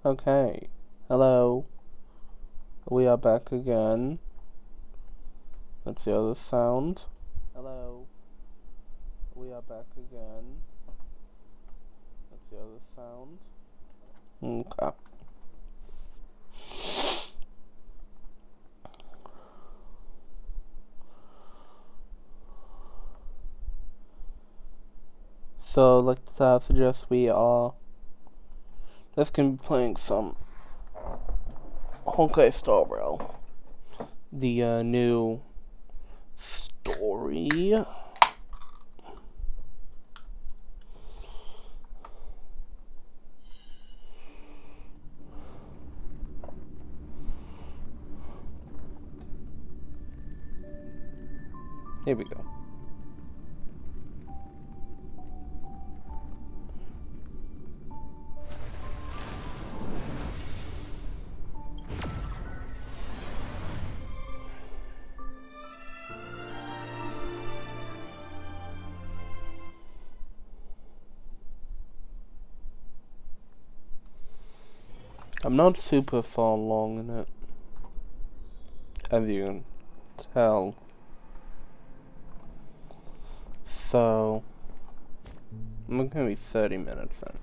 Okay. Hello. We are back again. Let's see how this sounds. Hello. We are back again. Let's see how this sounds. Okay. So, let's suggest we are just gonna be playing some Honkai Star Rail. The new story. Here we go. I'm not super far along in it, as you can tell. So, I'm gonna be 30 minutes in.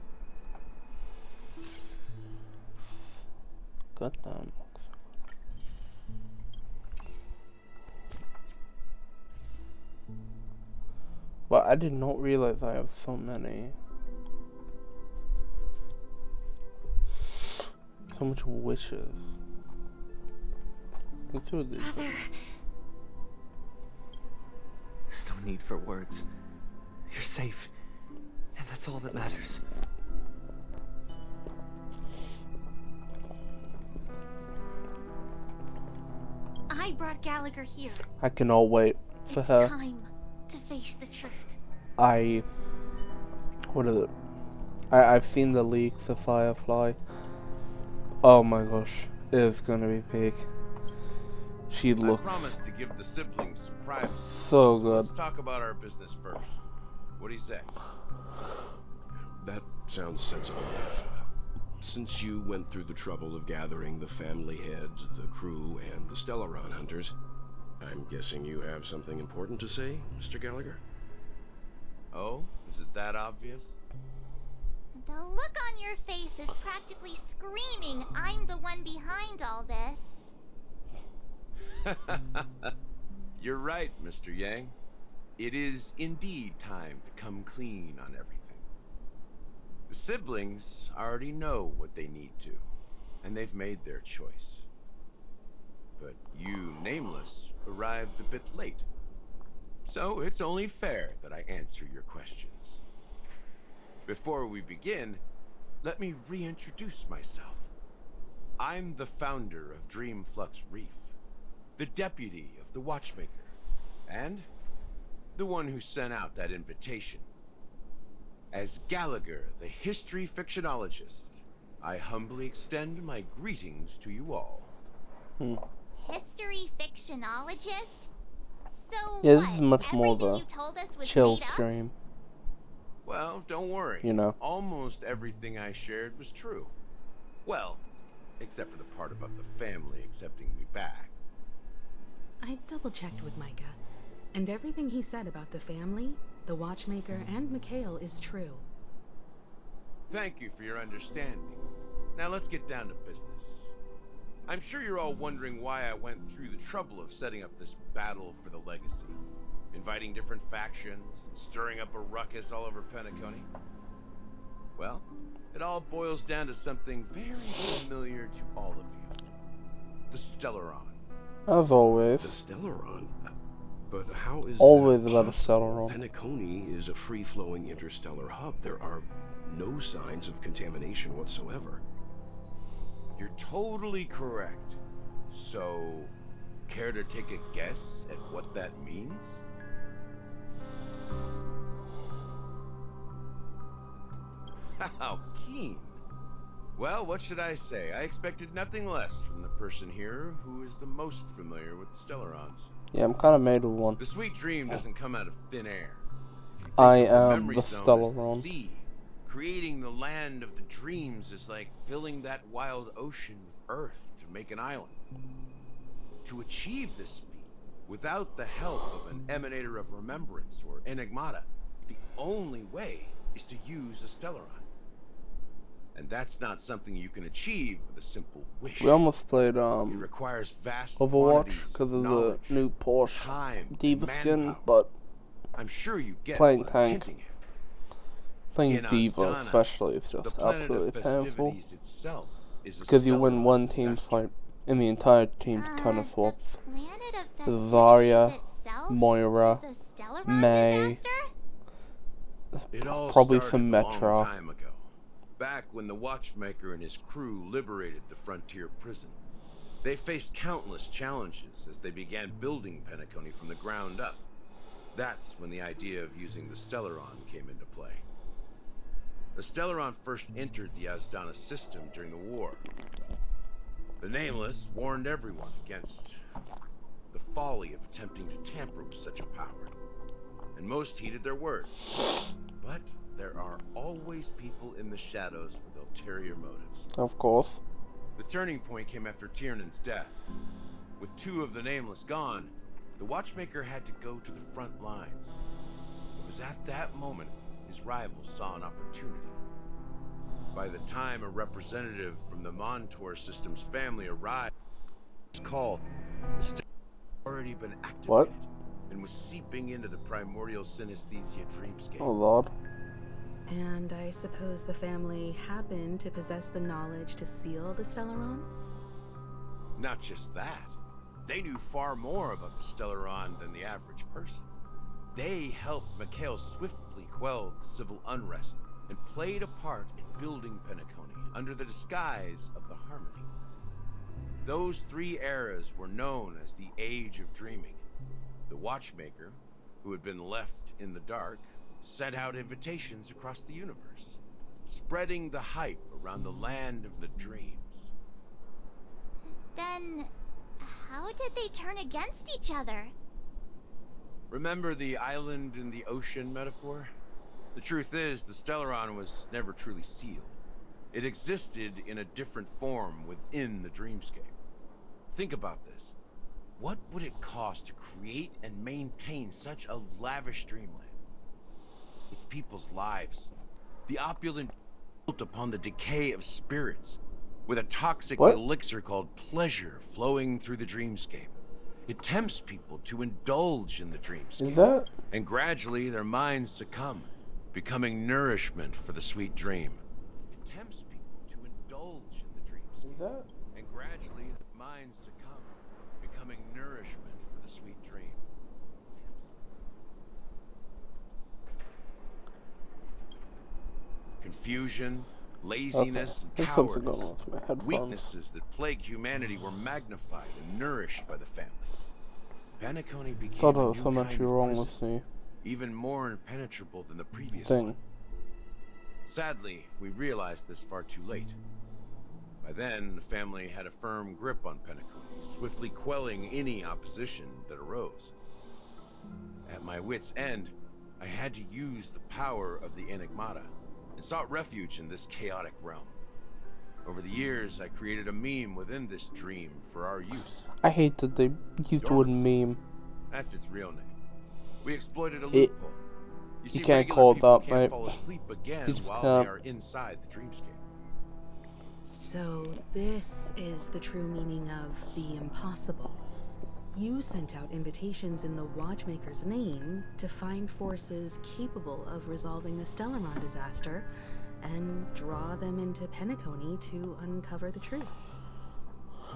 Goddamn. But I did not realize I have so many. So much wishes. Let's do this. Mother. There's no need for words. You're safe, and that's all that matters. I brought Gallagher here. I cannot wait for It's her. time to face the truth. What is it? I've seen the leaks of Firefly. Oh my gosh, it is gonna be big. She looks I promised to give the siblings some privacy. so good. Let's talk about our business first. What do you say? That sounds sensible enough. Since you went through the trouble of gathering the family head, the crew, and the Stellaron hunters, I'm guessing you have something important to say, Mr. Gallagher? Oh, is it that obvious? The look on your face is practically screaming, I'm the one behind all this. You're right, Mr. Yang. It is indeed time to come clean on everything. The siblings already know what they need to, and they've made their choice. But you, Nameless, arrived a bit late. So it's only fair that I answer your questions. Before we begin, let me reintroduce myself. I'm the founder of Dreamflux Reef, the deputy of the Watchmaker, and the one who sent out that invitation. As Gallagher, the history fictionologist, I humbly extend my greetings to you all. History fictionologist? So Yeah, what? this is much more of Everything a you told us was chill made up? stream. Well, don't worry. You know. Almost everything I shared was true. Well, except for the part about the family accepting me back. I double-checked with Micah, and everything he said about the family, the Watchmaker, and Mikhail is true. Thank you for your understanding. Now let's get down to business. I'm sure you're all wondering why I went through the trouble of setting up this battle for the legacy, inviting different factions, and stirring up a ruckus all over Penacony. Well, it all boils down to something very familiar to all of you. The Stellaron. As always. The Stellaron? But how is Always that about a possible? Stellaron. Penacony is a free-flowing interstellar hub. There are no signs of contamination whatsoever. You're totally correct. So, care to take a guess at what that means? How keen. Well, what should I say? I expected nothing less from the person here who is the most familiar with the Stellarons. Yeah, I'm kind of made of one. The sweet dream doesn't come out of thin air. I The am memory the zone is Stellaron. sea. Creating the land of the dreams is like filling that wild ocean with earth to make an island. To achieve this feat, without the help of an emanator of remembrance or enigmata, the only way is to use a Stellaron. And that's not something you can achieve with a simple wish. We almost played It requires vast Overwatch quantities because of the knowledge, new Porsche time, Diva skin, manpower. but I'm sure you get playing what I'm tank. hinting at. playing In Diva Astana, especially is the just planet absolutely of painful. festivities itself is a Because you win Stellaron one team disaster. fight and the entire team kind of The swaps. planet of festivities Zarya, itself Moira, is a Stellaron May, disaster? It all probably started some a long Metra. time ago, back when the Watchmaker and his crew liberated the frontier prison. They faced countless challenges as they began building Penacony from the ground up. That's when the idea of using the Stellaron came into play. The Stellaron first entered the Asdana system during the war. The Nameless warned everyone against the folly of attempting to tamper with such a power, and most heeded their words. But there are always people in the shadows with ulterior motives. Of course. The turning point came after Tiernan's death. With two of the Nameless gone, the Watchmaker had to go to the front lines. It was at that moment his rivals saw an opportunity. By the time a representative from the Montour Systems family arrived, his call, the state had already been activated. What? And was seeping into the primordial synesthesia dreamscape. Oh lord. And I suppose the family happened to possess the knowledge to seal the Stellaron? Not just that. They knew far more about the Stellaron than the average person. They helped Mikhail swiftly quell the civil unrest and played a part in building Penacony under the disguise of the Harmony. Those three eras were known as the Age of Dreaming. The Watchmaker, who had been left in the dark, sent out invitations across the universe, spreading the hype around the land of the dreams. Then, how did they turn against each other? Remember the island in the ocean metaphor? The truth is, the Stellaron was never truly sealed. It existed in a different form within the dreamscape. Think about this. What would it cost to create and maintain such a lavish dreamland? It's people's lives. The opulent built upon the decay of spirits, with a toxic What? elixir called pleasure flowing through the dreamscape. It tempts people to indulge in the dreamscape. Is that? And gradually their minds succumb, becoming nourishment for the sweet dream. It tempts people to indulge in the dreamscape. Is that? And gradually their minds succumb, becoming nourishment for the sweet dream. Confusion, laziness, Okay. and There's something cowardice. going on with my headphones. Weaknesses that plague humanity were magnified and nourished by the family. Penacony became Thought there a was new so kind much of wrong prison, with me. even more impenetrable than the previous Thing. one. Sadly, we realized this far too late. By then, the family had a firm grip on Penacony, swiftly quelling any opposition that arose. At my wit's end, I had to use the power of the Enigmata, and sought refuge in this chaotic realm. Over the years, I created a meme within this dream for our use. I hate that they used the word Dormancy. meme. That's its real name. We exploited a It- loophole. See, can't regular call it people that, can't mate. fall asleep again You just while can't. they are inside the dreamscape. So this is the true meaning of the impossible. You sent out invitations in the Watchmaker's name to find forces capable of resolving the Stellaron disaster and draw them into Penacony to uncover the truth.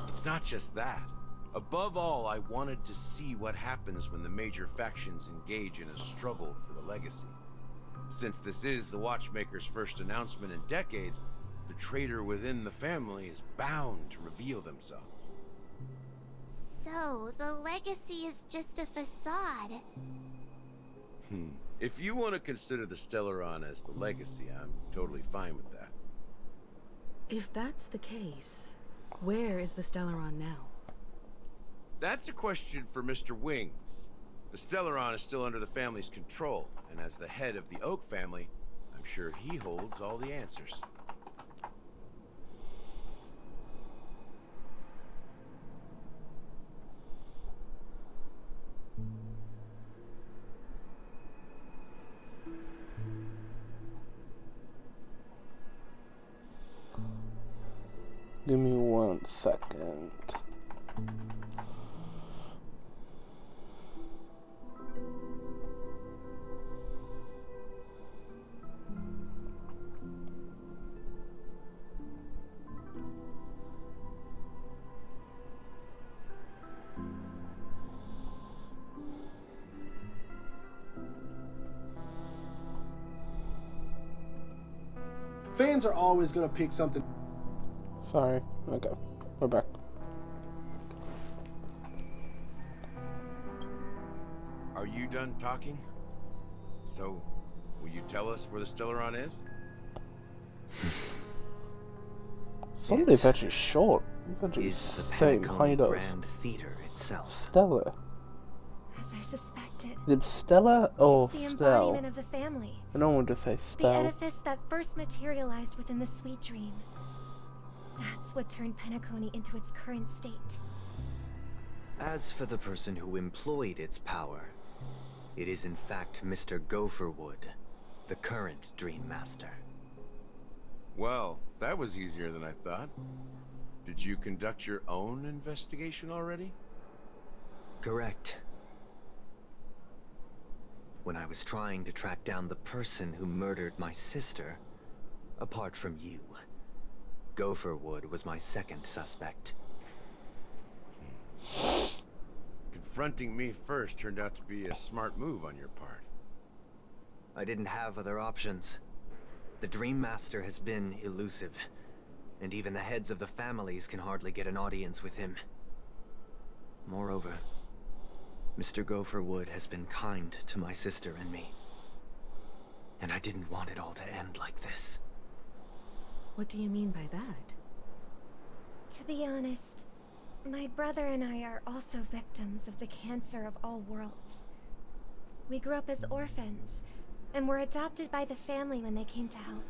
It's not just that. Above all, I wanted to see what happens when the major factions engage in a struggle for the legacy. Since this is the Watchmaker's first announcement in decades, the traitor within the family is bound to reveal themselves. So, the legacy is just a facade. If you want to consider the Stellaron as the legacy, I'm totally fine with that. If that's the case, where is the Stellaron now? That's a question for Mr. Wings. The Stellaron is still under the family's control, and as the head of the Oak family, I'm I'm sure he holds all the answers. Give me 1 second. Fans are always going to pick something. Sorry. Okay. We're back. Are you done talking? So, will you tell us where the Stellaron is? Somebody's actually short. He's actually Is the same Pentagon height of Grand Theater itself. Stella. As I suspected, Did Stella or the Stell? embodiment of the family. I don't want to say The Stell. edifice that first materialized within the sweet dream. That's what turned Penacony into its current state. As for the person who employed its power, it is in fact Mr. Gopherwood, the current Dream Master. Well, that was easier than I thought. Did you conduct your own investigation already? Correct. When I was trying to track down the person who murdered my sister, apart from you, Gopherwood was my second suspect. Confronting me first turned out to be a smart move on your part. I didn't have other options. The Dream Master has been elusive, and even the heads of the families can hardly get an audience with him. Moreover, Mr. Gopherwood has been kind to my sister and me. And I didn't want it all to end like this. What do you mean by that? To be honest, my brother and I are also victims of the cancer of all worlds. We grew up as orphans, and were adopted by the family when they came to help.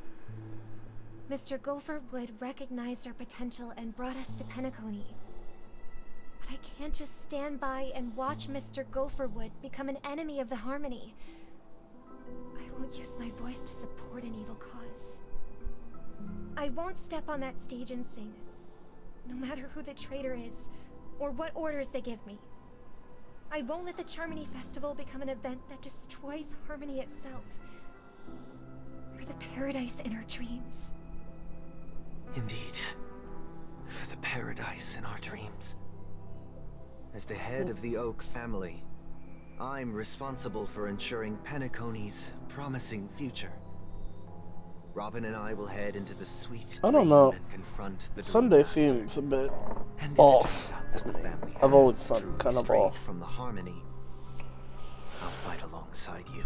Mr. Gopherwood recognized our potential and brought us to Penacony. But I can't just stand by and watch Mr. Gopherwood become an enemy of the Harmony. I won't use my voice to support an evil cause. I won't step on that stage and sing, no matter who the traitor is, or what orders they give me. I won't let the Charmony Festival become an event that destroys Harmony itself, or the paradise in our dreams. Indeed. For the paradise in our dreams. As the head of the Oak family, I'm responsible for ensuring Penacony's promising future. Robin and I will head into the sweet I don't dream know. and confront the Dream Sunday Master. seems a bit And if it off turns out that the family I've always has thought truly kind of strayed off. from the Harmony, I'll fight alongside you.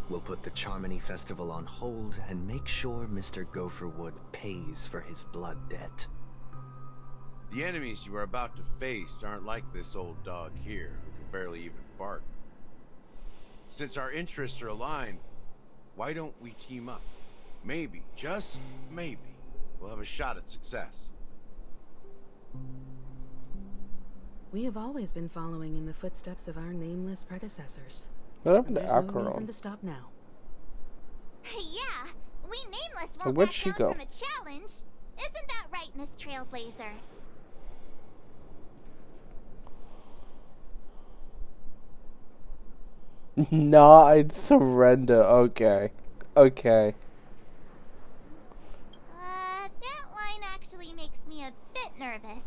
We'll put the Charmony Festival on hold and make sure Mr. Gopherwood pays for his blood debt. The enemies you are about to face aren't like this old dog here, who can barely even bark. Since our interests are aligned, why don't we team up? Maybe, just maybe, we'll have a shot at success. We have always been following in the footsteps of our nameless predecessors. What happened to There's no reason Acheron? to stop now. Yeah, we nameless Where'd won't back she down go? from a challenge. Isn't that right, Miss Trailblazer? Nah, I'd surrender. Okay. Okay. That line actually makes me a bit nervous.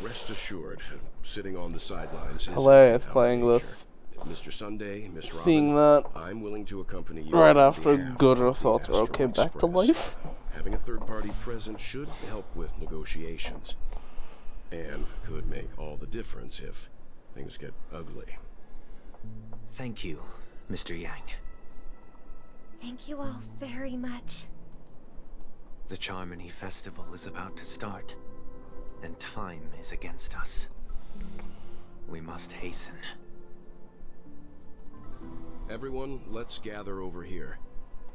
Rest assured, sitting on the sidelines is Hilarious our playing nature. this. Mr. Sunday, Miss Robin, Seeing that I'm willing to accompany you right on after behalf Good of the Sotoro came Astral back to Express. life. Having a third party present should help with negotiations, and could make all the difference if things get ugly. Thank you, Mr. Yang. Thank you all very much. The Charmony Festival is about to start, and time is against us. We must hasten. Everyone, let's gather over here.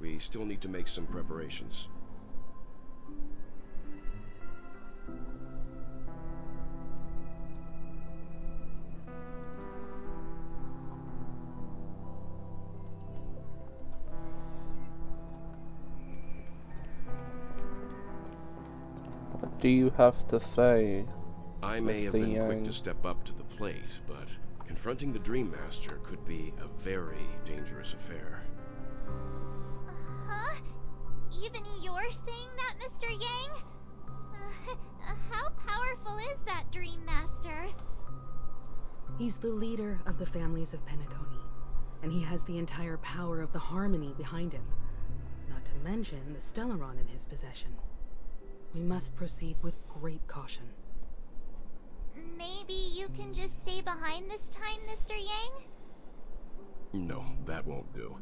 We still need to make some preparations. What do you have to say? I may have Mr. been quick Yang? to step up to the plate, but confronting the Dream Master could be a very dangerous affair. Huh? Even you're saying that, Mr. Yang? How powerful is that Dream Master? He's the leader of the families of Penacony, and he has the entire power of the Harmony behind him. Not to mention the Stellaron in his possession. We must proceed with great caution. Maybe you can just stay behind this time, Mr. Yang? No, that won't do.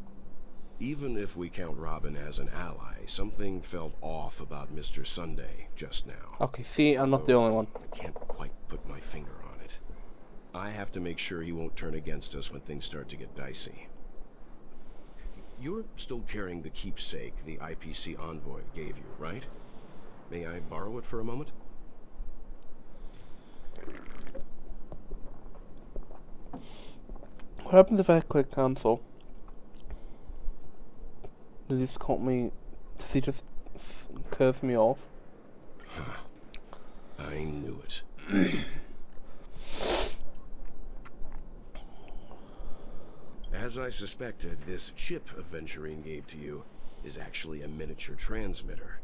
Even if we count Robin as an ally, something felt off about Mr. Sunday just now. Okay, see, I'm not the only one. I can't quite put my finger on it. I have to make sure he won't turn against us when things start to get dicey. You're still carrying the keepsake the IPC envoy gave you, right? May I borrow it for a moment? What happens if I click cancel? Does he just cut me? Does he just curse me off? I knew it. As I suspected, this chip Aventurine gave to you is actually a miniature transmitter.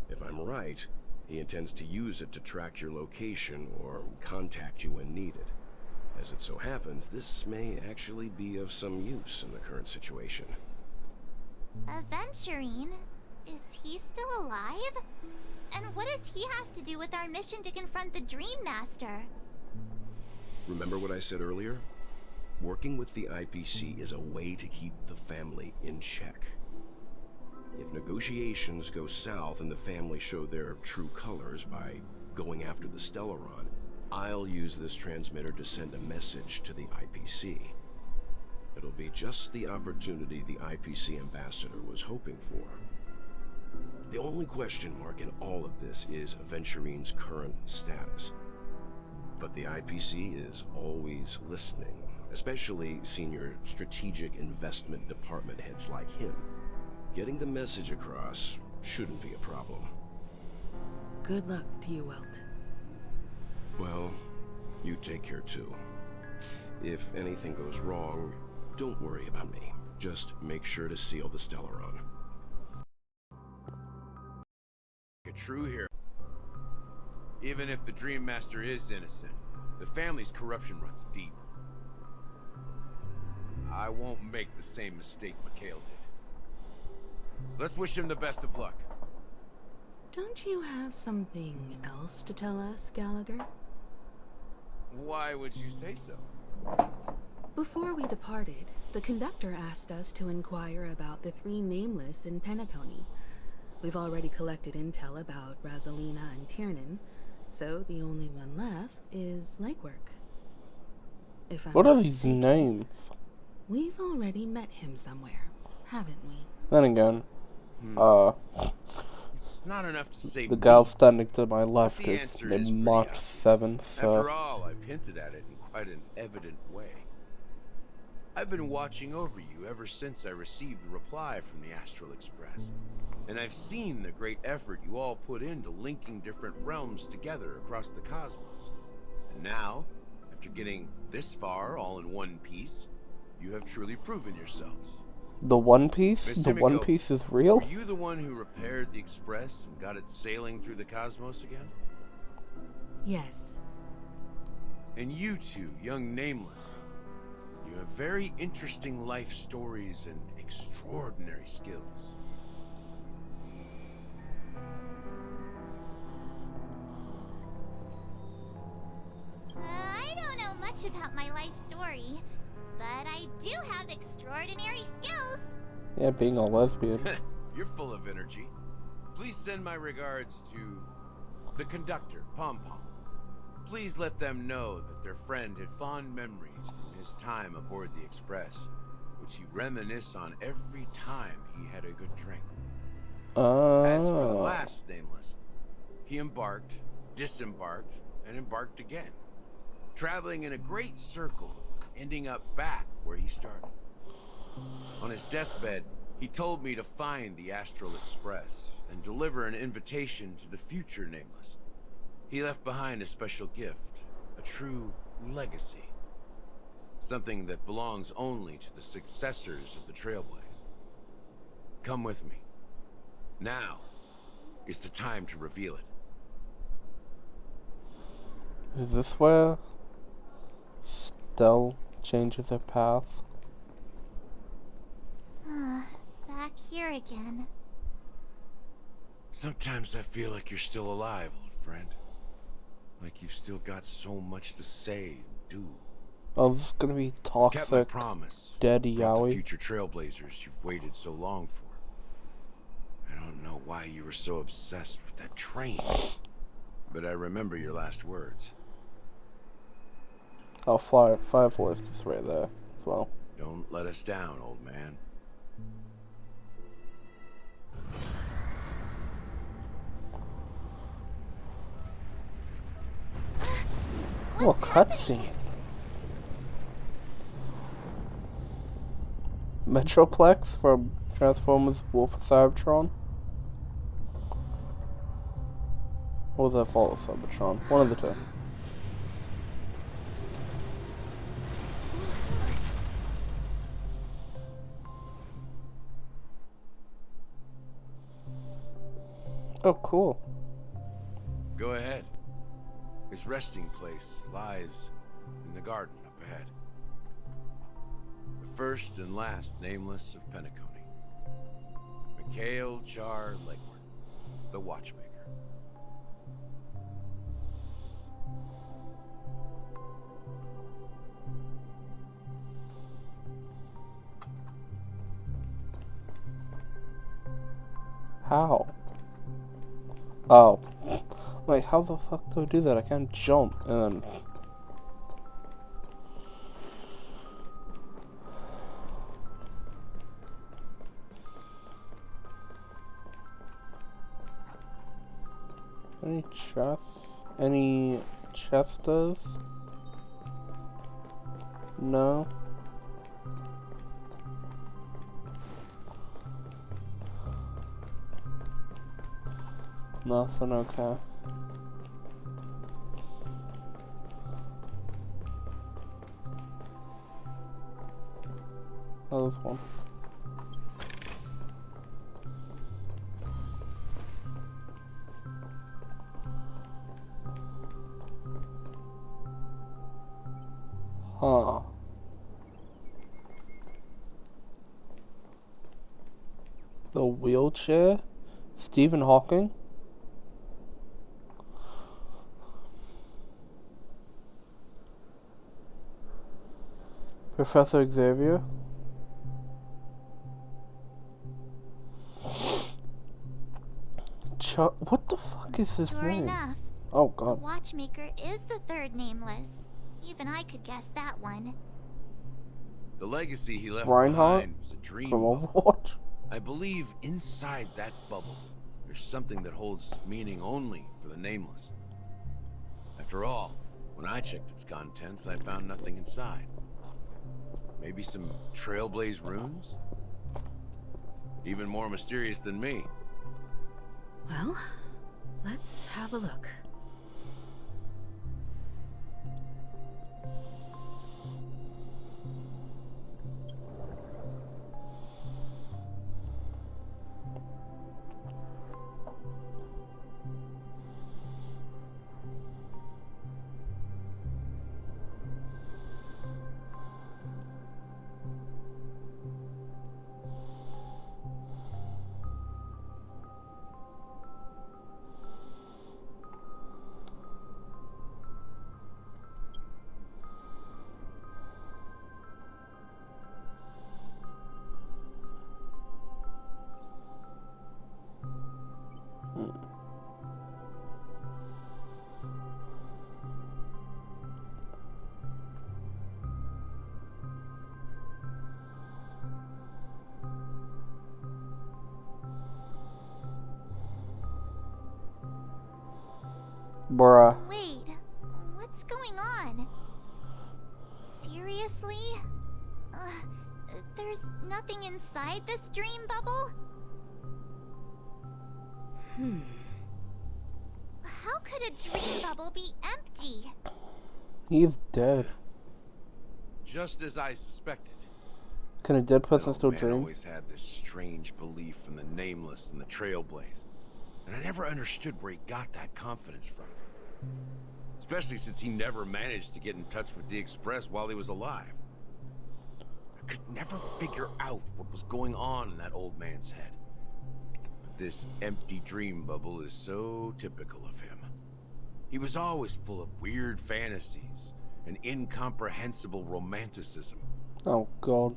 If I'm right, he intends to use it to track your location or contact you when needed. As it so happens, this may actually be of some use in the current situation. Aventurine? Is he still alive? And what does he have to do with our mission to confront the Dream Master? Remember what I said earlier? Working with the IPC is a way to keep the family in check. If negotiations go south and the family show their true colors by going after the Stellaron, I'll use this transmitter to send a message to the IPC. It'll be just the opportunity the IPC ambassador was hoping for. The only question mark in all of this is Aventurine's current status. But the IPC is always listening, especially senior strategic investment department heads like him. Getting the message across shouldn't be a problem. Good luck to you, Welt. Well, you take care too. If anything goes wrong, don't worry about me. Just make sure to seal the Stellaron. A true hero. Even if the Dream Master is innocent, the family's corruption runs deep. I won't make the same mistake Mikhail did. Let's wish him the best of luck. Don't you have something else to tell us, Gallagher? Why would you say so? Before we departed, the conductor asked us to inquire about the 3 nameless in Penacony. We've already collected intel about Razalina and Tiernan, so the only one left is Lakework. If I'm What are not these mistaken, names? We've already met him somewhere, haven't we? Then again, It's not enough to say the gal standing to my but left the is answer named pretty March obvious. 7th, After so all, I've hinted at it in quite an evident way. I've been watching over you ever since I received the reply from the Astral Express. And I've seen the great effort you all put into linking different realms together across the cosmos. And now, after getting this far all in one piece, you have truly proven yourselves. the One Piece? Miss The One Himiko, Piece is real? Were you the one who repaired the Express and got it sailing through the cosmos again? Yes. And you two, young Nameless, you have very interesting life stories and extraordinary skills. I don't know much about my life story, but I do have extraordinary skills. Yeah, being a lesbian. You're full of energy. Please send my regards to the conductor, Pom Pom. Please let them know that their friend had fond memories from his time aboard the Express, makes you reminisce on every time he had a good drink. As for the last nameless, he embarked, disembarked, and embarked again, traveling in a great circle, ending up back where he started. On his deathbed, he told me to find the Astral Express and deliver an invitation to the future nameless. He left behind a special gift, a true legacy. Something that belongs only to the successors of the Trailblaze. Come with me. Now is the time to reveal it. Is this where Stell changes her path? Back here again. Sometimes I feel like you're still alive, old friend. Like you've still got so much to say and do. Oh, this is gonna be Kept my toxic, promise. daddy Brought the yaoi. future Trailblazers you've waited so long for. I don't know why you were so obsessed with that train, but I remember your last words. I'll fly 5 lifts right there as well. Don't let us down, old man. Oh, cutscene. Metroplex from Transformers Wolf of Cybertron. Or was that Fall of Cybertron? One of the two. Oh, cool. Go ahead. His resting place lies in the garden up ahead. The first and last nameless of Penacony. Mikhail Char Legward, the Watchmaker. How? Oh. Like, how the fuck do I do that? I can't jump and then... Any chests? Any chestas? No. Nothing, okay. Oh, this one. Huh. The wheelchair? Stephen Hawking? Professor Xavier? What the fuck is his Sure name? enough, Oh god. Watchmaker is the third nameless. Even I could guess that one. The legacy he left Reinhardt behind was a dream from bubble. Overwatch? I believe inside that bubble, there's something that holds meaning only for the nameless. After all, when I checked its contents, I found nothing inside. Maybe some Trailblaze runes? Even more mysterious than me. Well, let's have a look. Bruh. Wait, what's going on? Seriously? There's nothing inside this dream bubble? How could a dream bubble be empty? He's dead. Just as I suspected. Can a dead That person old still man dream? always had this strange belief in the nameless and the trailblaze. And I never understood where he got that confidence from. Especially since he never managed to get in touch with the Express while he was alive. I could never figure out what was going on in that old man's head. But this empty dream bubble is so typical of him. He was always full of weird fantasies and incomprehensible romanticism. Oh god.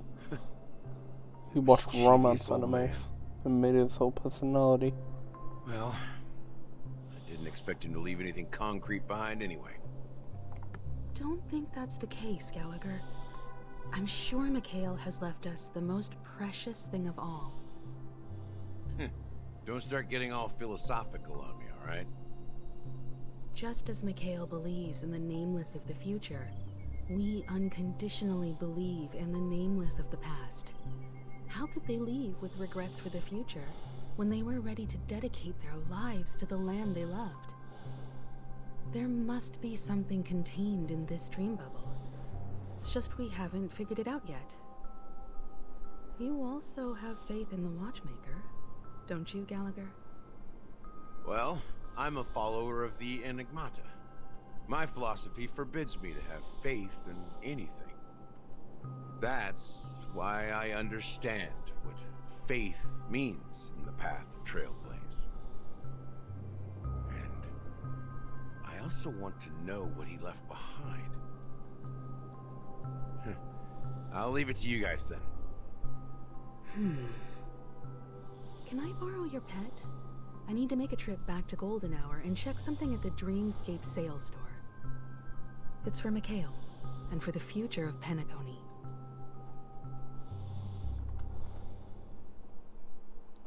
He watched Mischievous romance old animes man. and made it his whole personality. Well, I didn't expect him to leave anything concrete behind anyway. Don't think that's the case, Gallagher. I'm sure Mikhail has left us the most precious thing of all. Don't start getting all philosophical on me, all right? Just as Mikhail believes in the nameless of the future, we unconditionally believe in the nameless of the past. How could they leave with regrets for the future when they were ready to dedicate their lives to the land they loved? There must be something contained in this dream bubble. It's just we haven't figured it out yet. You also have faith in the Watchmaker, don't you, Gallagher? Well, I'm a follower of the Enigmata. My philosophy forbids me to have faith in anything. That's why I understand what faith means in the path of Trailblaze. And I also want to know what he left behind. I'll leave it to you guys then. Can I borrow your pet? I need to make a trip back to Golden Hour and check something at the Dreamscape sales store. It's for Mikhail, and for the future of Penacony.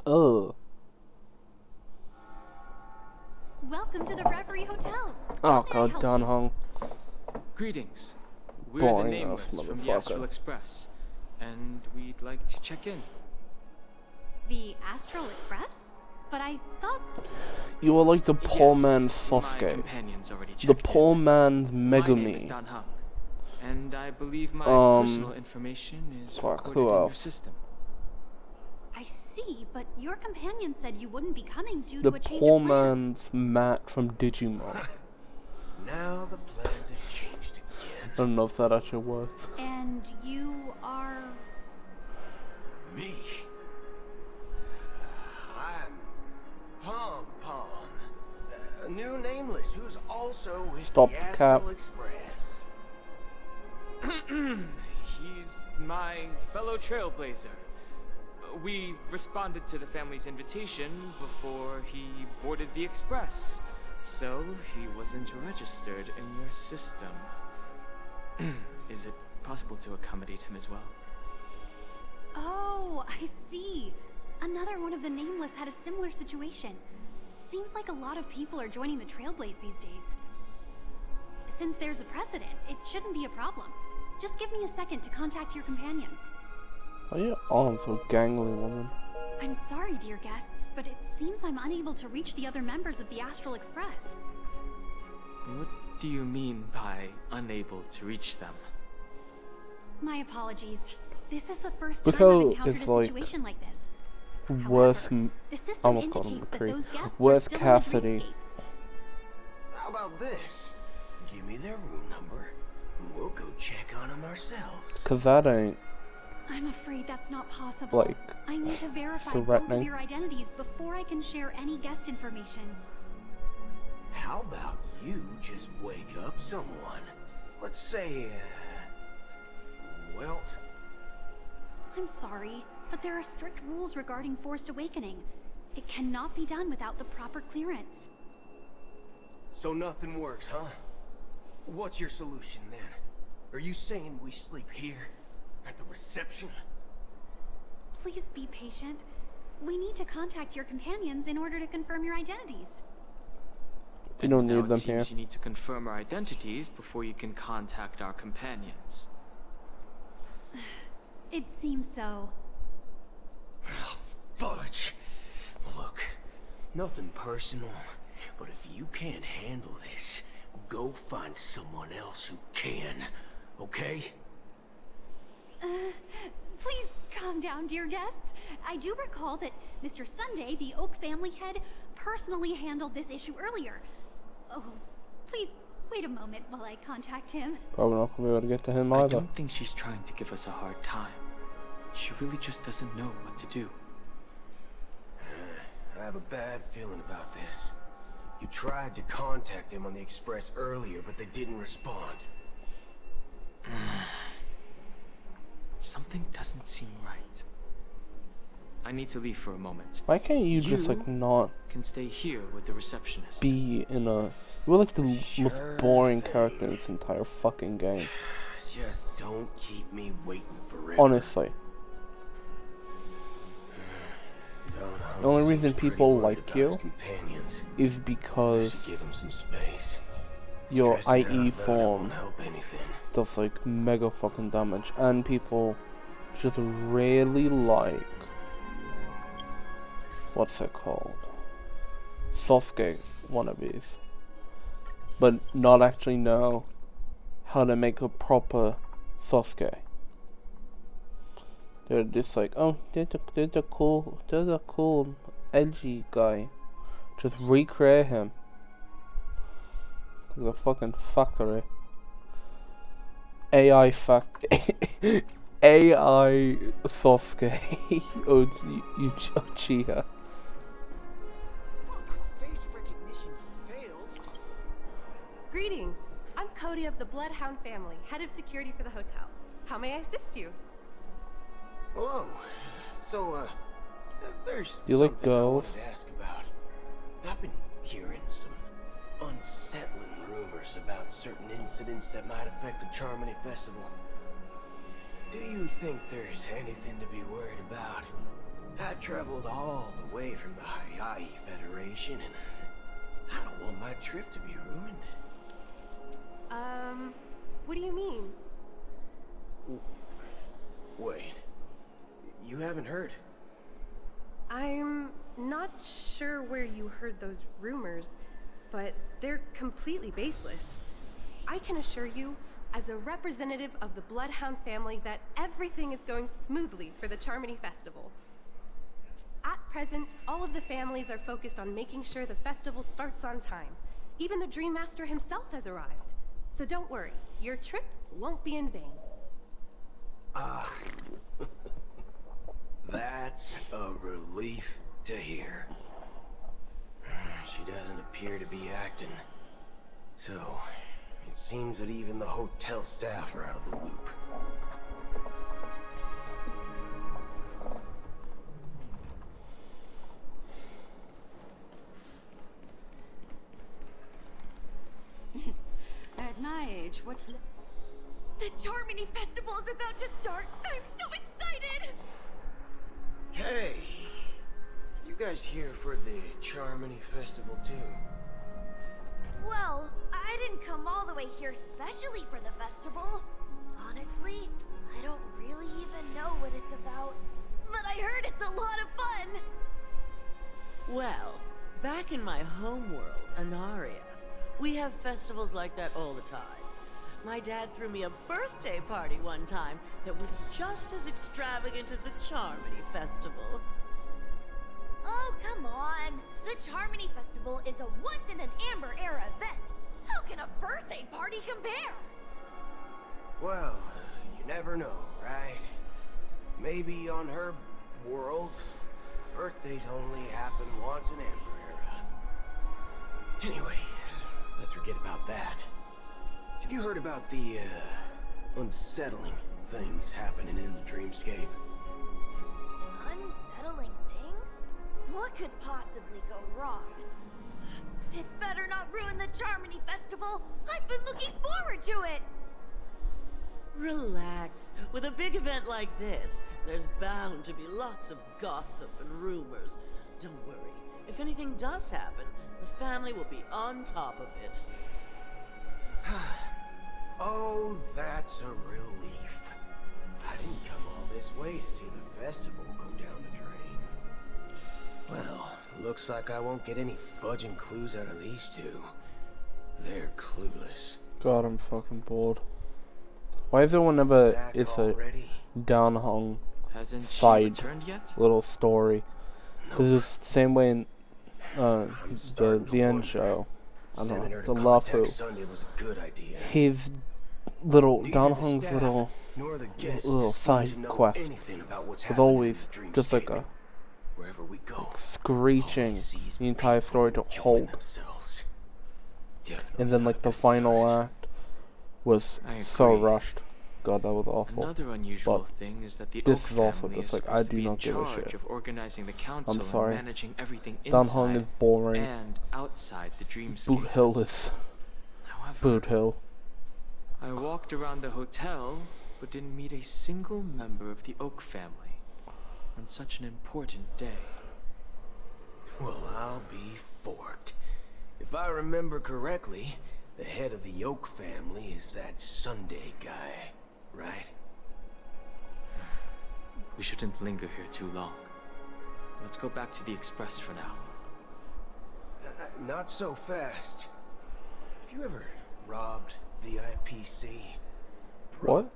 Oh. Welcome to the Reverie Hotel. Oh god, Dan Hong. Greetings. We're Boring the ass Nameless from the motherfucker. Astral Express, and we'd like to check in. The Astral Express? But I thought... You are like the poor Yes, man's my Sasuke. companions already The checked poor man's in. My name is Megumi. Dan Hung, and I believe my personal information is fuck, recorded who in your else? system. I see, but your companion said you wouldn't be coming due The to a change poor of plans. man's Matt from Digimon. Now the plans have changed again. I don't know if that actually works. And you are... Me? I'm Pom Pom, a new nameless who's also with Stop the the cap. Astral Express. He's my fellow trailblazer. We responded to the family's invitation before he boarded the express, so he wasn't registered in your system. Is it possible to accommodate him as well? Oh, I see. Another one of the Nameless had a similar situation. Seems like a lot of people are joining the Trailblaze these days. Since there's a precedent, it shouldn't be a problem. Just give me a second to contact your companions. Are your arms so gangly, woman? I'm sorry, dear guests, but it seems I'm unable to reach the other members of the Astral Express. What do you mean by unable to reach them? My apologies. This is the first Look time I've how encountered it's a like situation like this. Worth, However, the system almost called him indicates a that creep. those guests are Worth still Cassidy. in the dreamscape. How about this? Give me their room number, and we'll go check on them ourselves. Cause that ain't I'm afraid that's not possible. like I need to verify both threatening. of your identities before I can share any guest information. How about you just wake up someone? Let's say, Welt? I'm sorry, but there are strict rules regarding forced awakening. It cannot be done without the proper clearance. So nothing works, huh? What's your solution then? Are you saying we sleep here? At the reception? Please be patient. We need to contact your companions in order to confirm your identities. You don't now need it them seems here. you need to confirm our identities before you can contact our companions. It seems so. Oh, fudge. Look, nothing personal, but if you can't handle this, go find someone else who can, okay? Please calm down, dear guests. I do recall that Mr. Sunday, the Oak family head, personally handled this issue earlier. Oh, please wait a moment while I contact him. Probably not gonna be able to get to him I either. don't think she's trying to give us a hard time. She really just doesn't know what to do. I have a bad feeling about this. You tried to contact them on the Express earlier, but they didn't respond. Something doesn't seem right. I need to leave for a moment. Why can't you just like not Can stay here with the receptionist. be in a... You were like the most Sure boring thing. character in this entire fucking game. Just don't keep me waiting forever. Honestly. The only reason people like you is because your IE form does like mega fucking damage, and people just really like, what's it called, Sasuke wannabes, but not actually know how to make a proper Sasuke. They're just like, oh, there's a cool, edgy guy. Just recreate him. There's a fucking factory. AI Sasuke Uchiha. Face recognition failed. Greetings. I'm Cody of the Bloodhound family, head of security for the hotel. How may I assist you? Hello. So, there's Do you like something I girls? wanted to ask about. I've been hearing some unsettling rumors about certain incidents that might affect the Charmony Festival. Do you think there's anything to be worried about? I traveled all the way from the Hawaii Federation, and I don't want my trip to be ruined. What do you mean? Wait. You haven't heard? I'm not sure where you heard those rumors, but they're completely baseless. I can assure you, as a representative of the Bloodhound family, that everything is going smoothly for the Charmony Festival. At present, all of the families are focused on making sure the festival starts on time. Even the Dream Master himself has arrived. So don't worry, your trip won't be in vain. That's a relief to hear. She doesn't appear to be acting. So, it seems that even the hotel staff are out of the loop. At my age, what's the Charmony Festival is about to start! I'm so excited! Hey! You guys here for the Charmony Festival too? Well, I didn't come all the way here specially for the festival. Honestly, I don't really even know what it's about. But I heard it's a lot of fun! Well, back in my homeworld, Anaria, we have festivals like that all the time. My dad threw me a birthday party one time that was just as extravagant as the Charmony Festival. Oh, come on! The Charmony Festival is a once-in-an-amber era event! How can a birthday party compare? Well, you never know, right? Maybe on her world, birthdays only happen once in Amber Era. Anyway, let's forget about that. Have you heard about the, unsettling things happening in the dreamscape? Unsettling things? What could possibly go wrong? It better not ruin the Charmony Festival! I've been looking forward to it! Relax. With a big event like this, there's bound to be lots of gossip and rumors. Don't worry. If anything does happen, the family will be on top of it. Oh, that's a relief. I didn't come all this way to see the festival go down the drain. Well, looks like I won't get any fudging clues out of these two. They're clueless. God, I'm fucking bored. Why is it whenever Back it's already? a down-hung Hasn't she side returned yet? little story? This is the same way in starting to the end wonder. show. I don't Sending know, her the to contact Lafu. Sunday was a good idea. His little Neither down-hung the staff little nor the guests little seem side to know quest anything about what's was happening in always the just like dreamscape. a Wherever we go, screeching the entire story to halt. themselves. And then like the final act was I so agree. rushed. God, that was awful. Another unusual But thing is that the this Oak is also family just is like, supposed I to do be in not give a charge shit. of organizing the council I'm and sorry. managing everything Downhung inside is boring. and outside the dreamscape. Boot Hill is However, Boot Hill. I walked around the hotel, but didn't meet a single member of the Oak family on such an important day. Well, I'll be forked. If I remember correctly, the head of the Oak family is that Sunday guy, right? We shouldn't linger here too long. Let's go back to the Express for now. Not so fast. Have you ever robbed VIPC? What?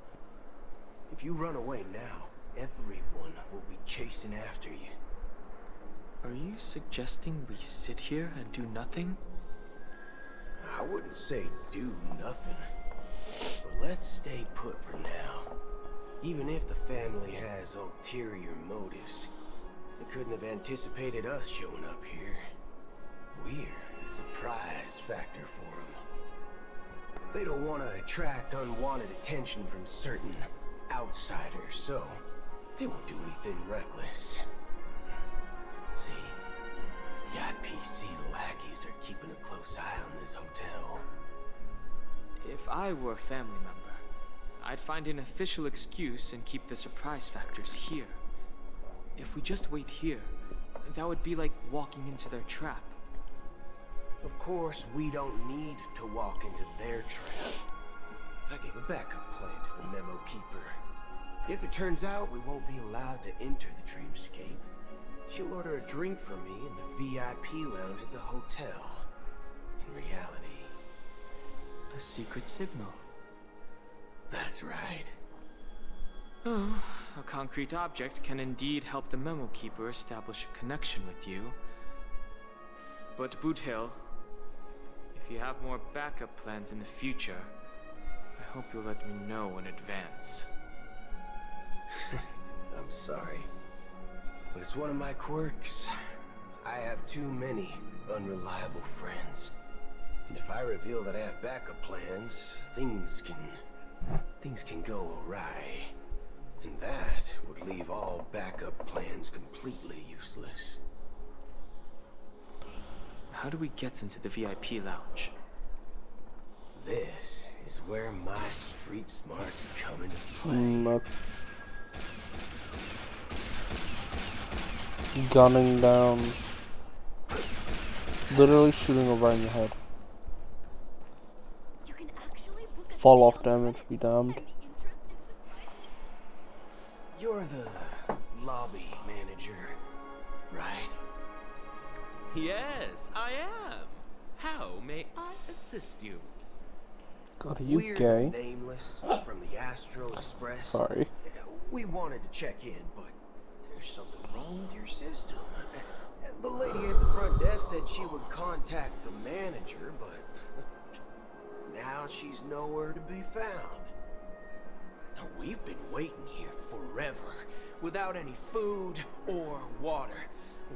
If you run away now, everyone will be chasing after you. Are you suggesting we sit here and do nothing? I wouldn't say do nothing, but let's stay put for now. Even if the family has ulterior motives, they couldn't have anticipated us showing up here. We're the surprise factor for them. They don't want to attract unwanted attention from certain outsiders, so they won't do anything reckless. See? The IPC lackeys are keeping a close eye on this hotel. If I were a family member, I'd find an official excuse and keep the surprise factors here. If we just wait here, that would be like walking into their trap. Of course, we don't need to walk into their trap. I gave a backup plan to the memo keeper. If it turns out we won't be allowed to enter the dreamscape, she'll order a drink for me in the VIP lounge at the hotel. In reality, A secret signal. that's right. Oh, a concrete object can indeed help the memo keeper establish a connection with you. But Boot Hill, if you have more backup plans in the future, I hope you'll let me know in advance. I'm sorry, but it's one of my quirks. I have too many unreliable friends. And if I reveal that I have backup plans, things can go awry. And that would leave all backup plans completely useless. How do we get into the VIP lounge? This is where my street smarts come into play. Gunning down. Literally shooting her right in the head. Fall off damage, be damned. You're the lobby manager, right? Yes, I am. How may I assist you? God, are you We're gay? the Nameless from the Astro Express. Sorry. We wanted to check in, but there's something wrong with your system. The lady at the front desk said she would contact the manager, but now she's nowhere to be found. Now, we've been waiting here forever, without any food or water.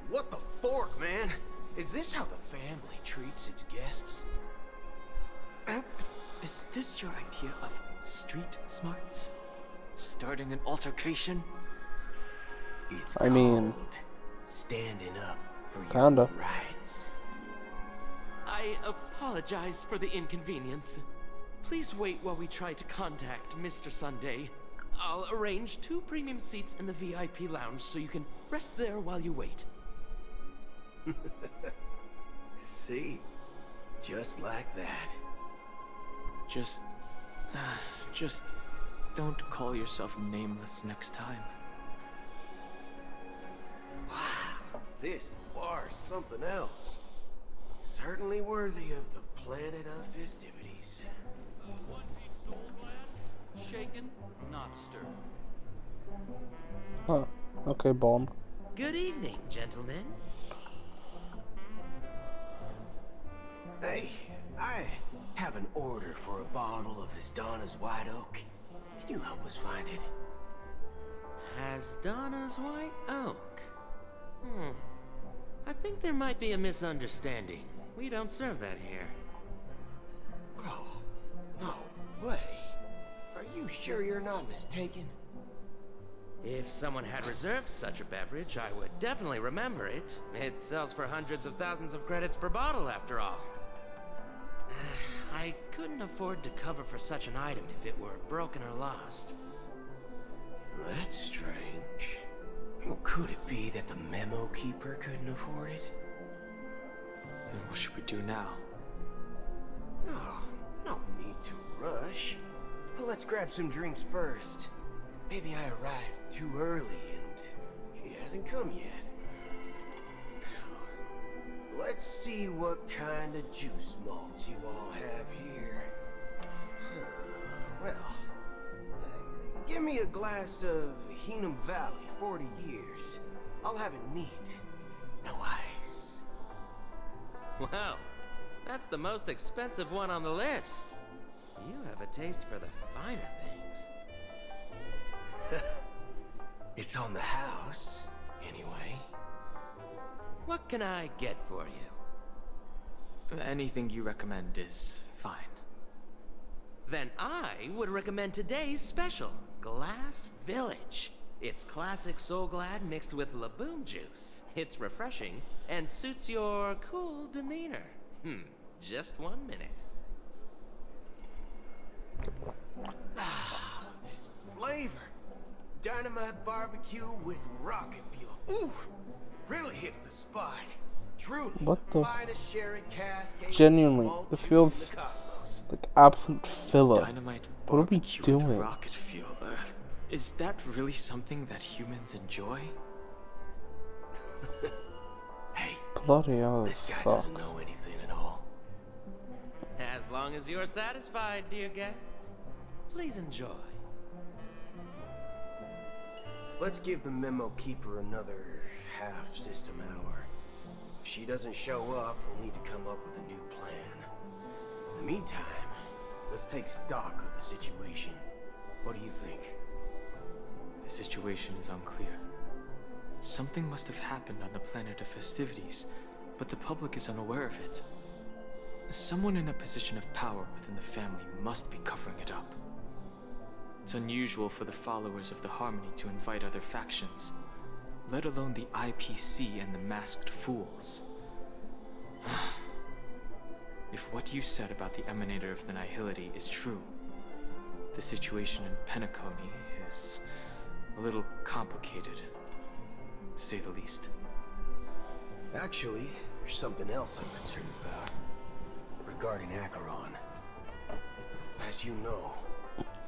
What the fork, man? Is this how the family treats its guests? Is this your idea of street smarts? Starting an altercation? It's I mean, called standing up for kinda. your rights. I apologize for the inconvenience. Please wait while we try to contact Mr. Sunday. I'll arrange 2 premium seats in the VIP lounge so you can rest there while you wait. See? Just like that. Just don't call yourself nameless next time. Wow, this bar's something else. Certainly worthy of the planet of festivities. One big soul glad, shaken, not stirred. Huh. Okay, Bond. Good evening, gentlemen. Hey, I have an order for a bottle of Hasdana's White Oak. Can you help us find it? Hasdana's White Oak. I think there might be a misunderstanding. We don't serve that here. Oh, no way. Are you sure you're not mistaken? If someone had reserved such a beverage, I would definitely remember it. It sells for hundreds of thousands of credits per bottle, after all. I couldn't afford to cover for such an item if it were broken or lost. That's strange. Well, could it be that the memo keeper couldn't afford it? Then what should we do now? Oh, no need to rush. Well, let's grab some drinks first. Maybe I arrived too early and she hasn't come yet. Now, let's see what kind of juice malts you all have here. Well, give me a glass of Hinnom Valley, 40 years. I'll have it neat. No ice. Wow, that's the most expensive one on the list. You have a taste for the finer things. It's on the house, anyway. What can I get for you? Anything you recommend is fine. Then I would recommend today's special, Glass Village. It's classic Soul Glad mixed with Laboon juice. It's refreshing and suits your cool demeanor. Just 1 minute. Ah, this flavor. Dynamite barbecue with rocket fuel. Ooh, really hits the spot. Truly, What the? finest sherry cask aged Genuinely, malt this juice feels in the cosmos. like absolute filler. Dynamite What are we barbecue with doing? rocket fuel. Is that really something that humans enjoy? Hey, Bloody hell, this this guy sucks. doesn't know anything at all. As long as you're satisfied, dear guests, please enjoy. Let's give the memo keeper another half system hour. If she doesn't show up, we'll need to come up with a new plan. In the meantime, let's take stock of the situation. What do you think? The situation is unclear. Something must have happened on the planet of festivities, but the public is unaware of it. Someone in a position of power within the family must be covering it up. It's unusual for the followers of the Harmony to invite other factions, let alone the IPC and the Masked Fools. If what you said about the Emanator of the Nihility is true, the situation in Penacony is a little complicated, to say the least. Actually, there's something else I'm concerned about. Regarding Acheron. As you know,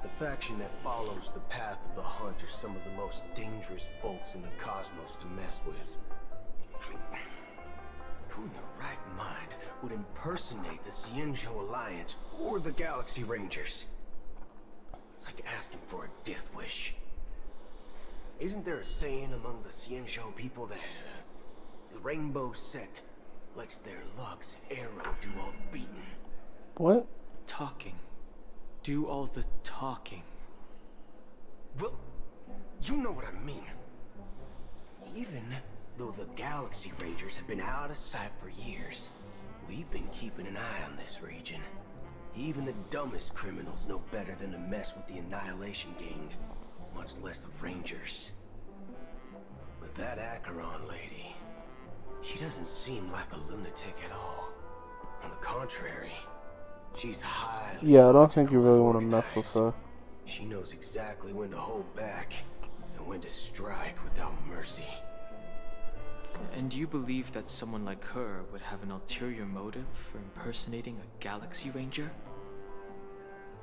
the faction that follows the path of the Hunt are some of the most dangerous folks in the cosmos to mess with. I mean, who in their right mind would impersonate the Xianzhou Alliance or the Galaxy Rangers? It's like asking for a death wish. Isn't there a saying among the Xianzhou people that the Rainbow Sect lets their luck's arrow do all the beating? What? Talking. Do all the talking. Well, you know what I mean. Even though the Galaxy Rangers have been out of sight for years, we've been keeping an eye on this region. Even the dumbest criminals know better than to mess with the Annihilation Gang, much less the Rangers. But that Acheron lady, she doesn't seem like a lunatic at all. On the contrary, she's highly Yeah, I don't think you really want to mess with her. She knows exactly when to hold back and when to strike without mercy. And you believe that someone like her would have an ulterior motive for impersonating a Galaxy Ranger?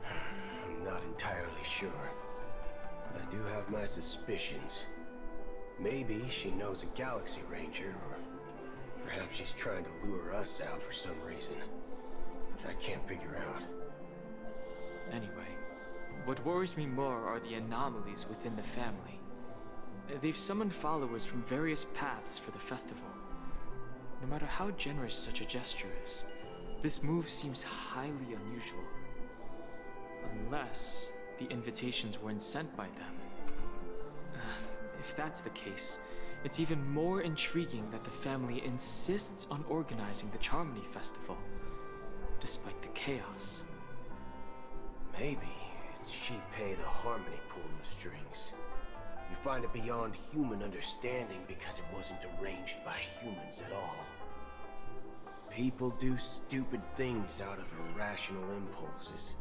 I'm not entirely sure. But I do have my suspicions. Maybe she knows a Galaxy Ranger, or perhaps she's trying to lure us out for some reason, which I can't figure out. Anyway, what worries me more are the anomalies within the family. They've summoned followers from various paths for the festival. No matter how generous such a gesture is, this move seems highly unusual. Unless the invitations weren't sent by them. If that's the case, it's even more intriguing that the family insists on organizing the Charmony Festival, despite the chaos. Maybe it's Shipei the Harmony pulling the strings. You find it beyond human understanding because it wasn't arranged by humans at all. People do stupid things out of irrational impulses.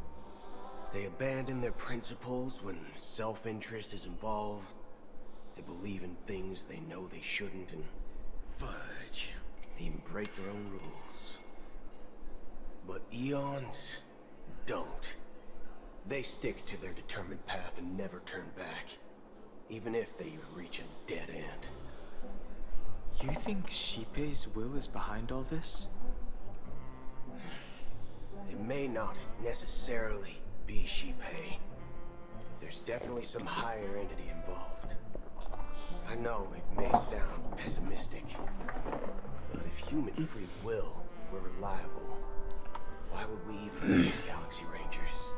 They abandon their principles when self-interest is involved. They believe in things they know they shouldn't, and fudge, they even break their own rules. But eons don't. They stick to their determined path and never turn back, even if they reach a dead end. You think Shipei's will is behind all this? It may not necessarily be Shipei. There's definitely some higher entity involved. I know it may sound pessimistic, but if human free will were reliable, why would we even need Galaxy Rangers?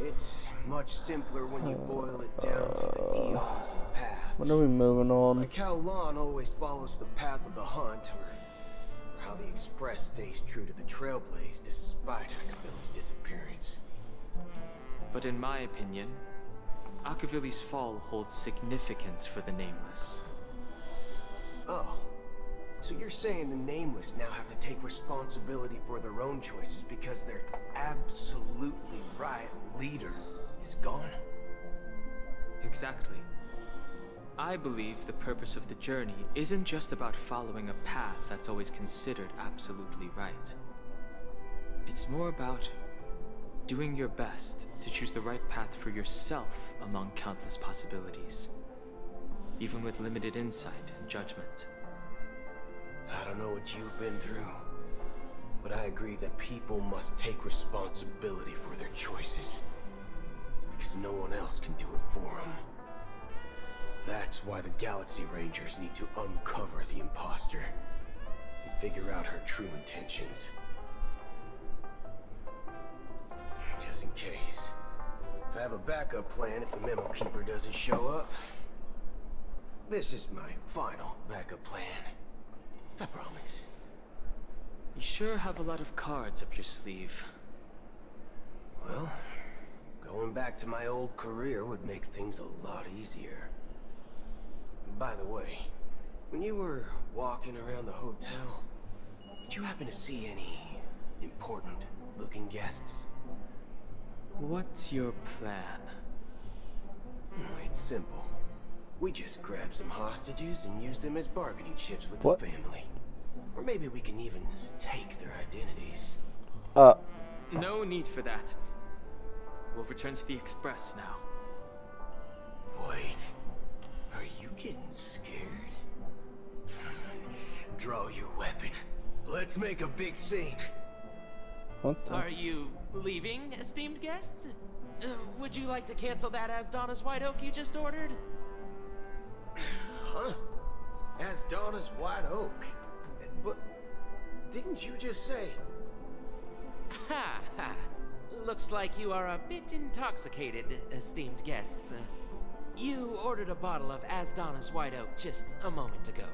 It's much simpler when you boil it down to the eons of paths. When are we moving on? Like how Lon always follows the path of the hunt, or how the Express stays true to the Trailblaze despite Akavilli's disappearance. But in my opinion, Akavilli's fall holds significance for the Nameless. Oh, so you're saying the Nameless now have to take responsibility for their own choices because their absolutely right leader is gone? Exactly. I believe the purpose of the journey isn't just about following a path that's always considered absolutely right. It's more about doing your best to choose the right path for yourself among countless possibilities, even with limited insight and judgment. I don't know what you've been through, but I agree that people must take responsibility for their choices, because no one else can do it for them. That's why the Galaxy Rangers need to uncover the imposter and figure out her true intentions. Just in case, I have a backup plan if the Memo Keeper doesn't show up. This is my final backup plan. I promise. You sure have a lot of cards up your sleeve. Well, going back to my old career would make things a lot easier. By the way, when you were walking around the hotel, did you happen to see any important-looking guests? What's your plan? It's simple. We just grab some hostages and use them as bargaining chips with What? the family. Or maybe we can even take their identities. No need for that. We'll return to the Express now. Wait. Are you getting scared? Draw your weapon. Let's make a big scene. What the? Are you leaving, esteemed guests? Would you like to cancel that Asdonis White Oak you just ordered? Huh? As Donna's White Oak. But didn't you just say? Ha ha. Looks like you are a bit intoxicated, esteemed guests. You ordered a bottle of Asdonis White Oak just a moment ago.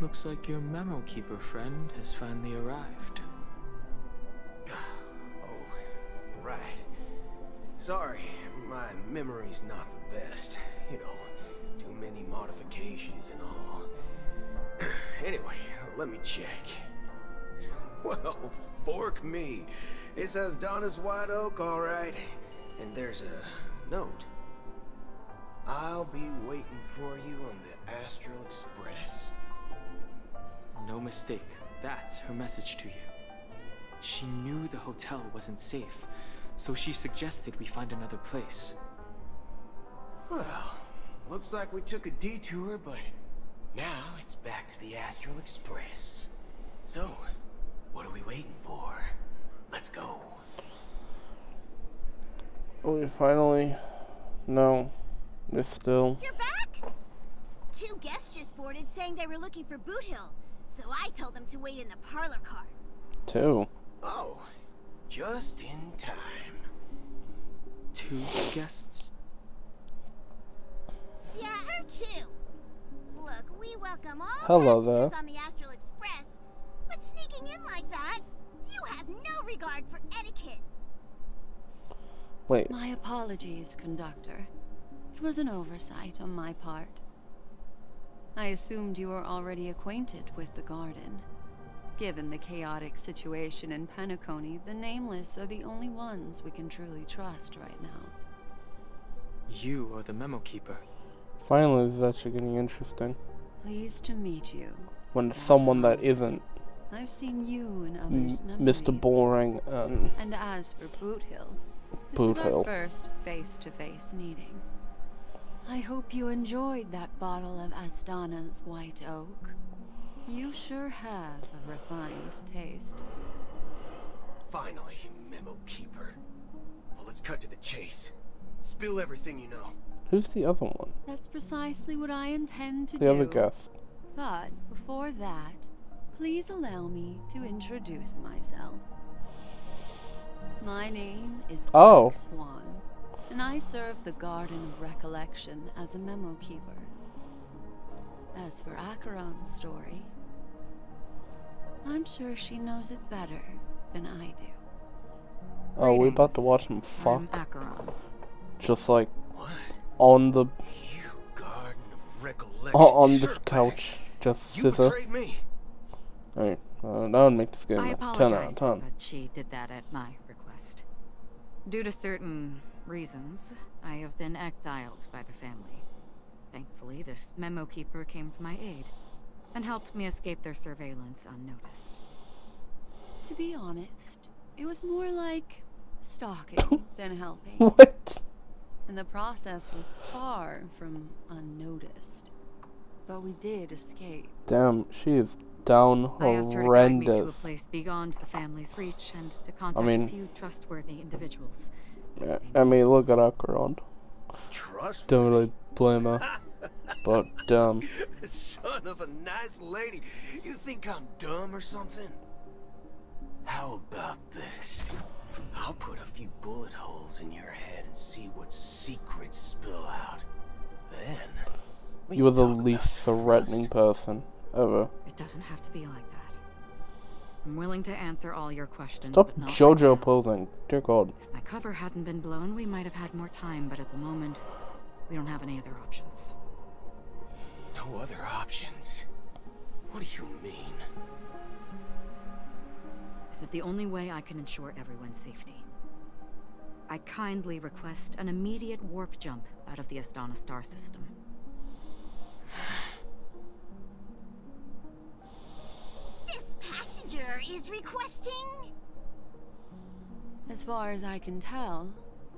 Looks like your Memo Keeper friend has finally arrived. Oh, right. Sorry, my memory's not the best. You know, too many modifications and all. Anyway, let me check. Well, fork me. It says Donna's White Oak, all right. And there's a note. I'll be waiting for you on the Astral Express. No mistake. That's her message to you. She knew the hotel wasn't safe, so she suggested we find another place. Well, looks like we took a detour, but now it's back to the Astral Express. So, what are we waiting for? Let's go. We finally... No. We're still... You're back? 2 guests just boarded saying they were looking for Boot Hill, so I told them to wait in the parlor car. 2. Oh, just in time. 2 guests? Yeah, or 2. Look, we welcome all Hello passengers there. on the Astral Express, but sneaking in like that, you have no regard for etiquette. Wait. My apologies, conductor. It was an oversight on my part. I assumed you were already acquainted with the garden. Given the chaotic situation in Penacony, the Nameless are the only ones we can truly trust right now. You are the memo keeper. Finally, this is actually getting interesting. Pleased to meet you. When someone that isn't I've seen you in others' Mr. Boring and... And as for Boot Hill, this Boot is Hill. our first face-to-face meeting. I hope you enjoyed that bottle of Astana's White Oak. You sure have a refined taste. Finally, memo keeper. Well, let's cut to the chase. Spill everything you know. Who's the other one? That's precisely what I intend to do. The other guest. But before that, please allow me to introduce myself. My name is Black Swan, and I serve the Garden of Recollection as a memo keeper. As for Acheron's story, I'm sure she knows it better than I do. Oh, we're about to watch him fuck. I'm Acheron. Just like on the on the couch, just scissor. Alright, that would make this game I a 10 out apologize, of 10. but she did that at my request. Due to certain reasons, I have been exiled by the family. Thankfully, this memo keeper came to my aid and helped me escape their surveillance unnoticed. To be honest, it was more like stalking than helping. What? And the process was far from unnoticed. But we did escape. Damn, she is down I asked her to guide me to a horrendous. place beyond the family's reach and to contact mean- a few trustworthy individuals. Yeah, I mean, look at Acheron. Don't really blame her. But, Son of a nice lady. You think I'm dumb or something? How about this? I'll put a few bullet holes in your head and see what secrets spill out. Then... you were the least threatening person ever. It doesn't have to be like that. I'm willing to answer all your questions, Stop but not JoJo posing. Dear God. If my cover hadn't been blown, we might have had more time, but at the moment, we don't have any other options. No other options? What do you mean? This is the only way I can ensure everyone's safety. I kindly request an immediate warp jump out of the Astana star system. This passenger is requesting... As far as I can tell,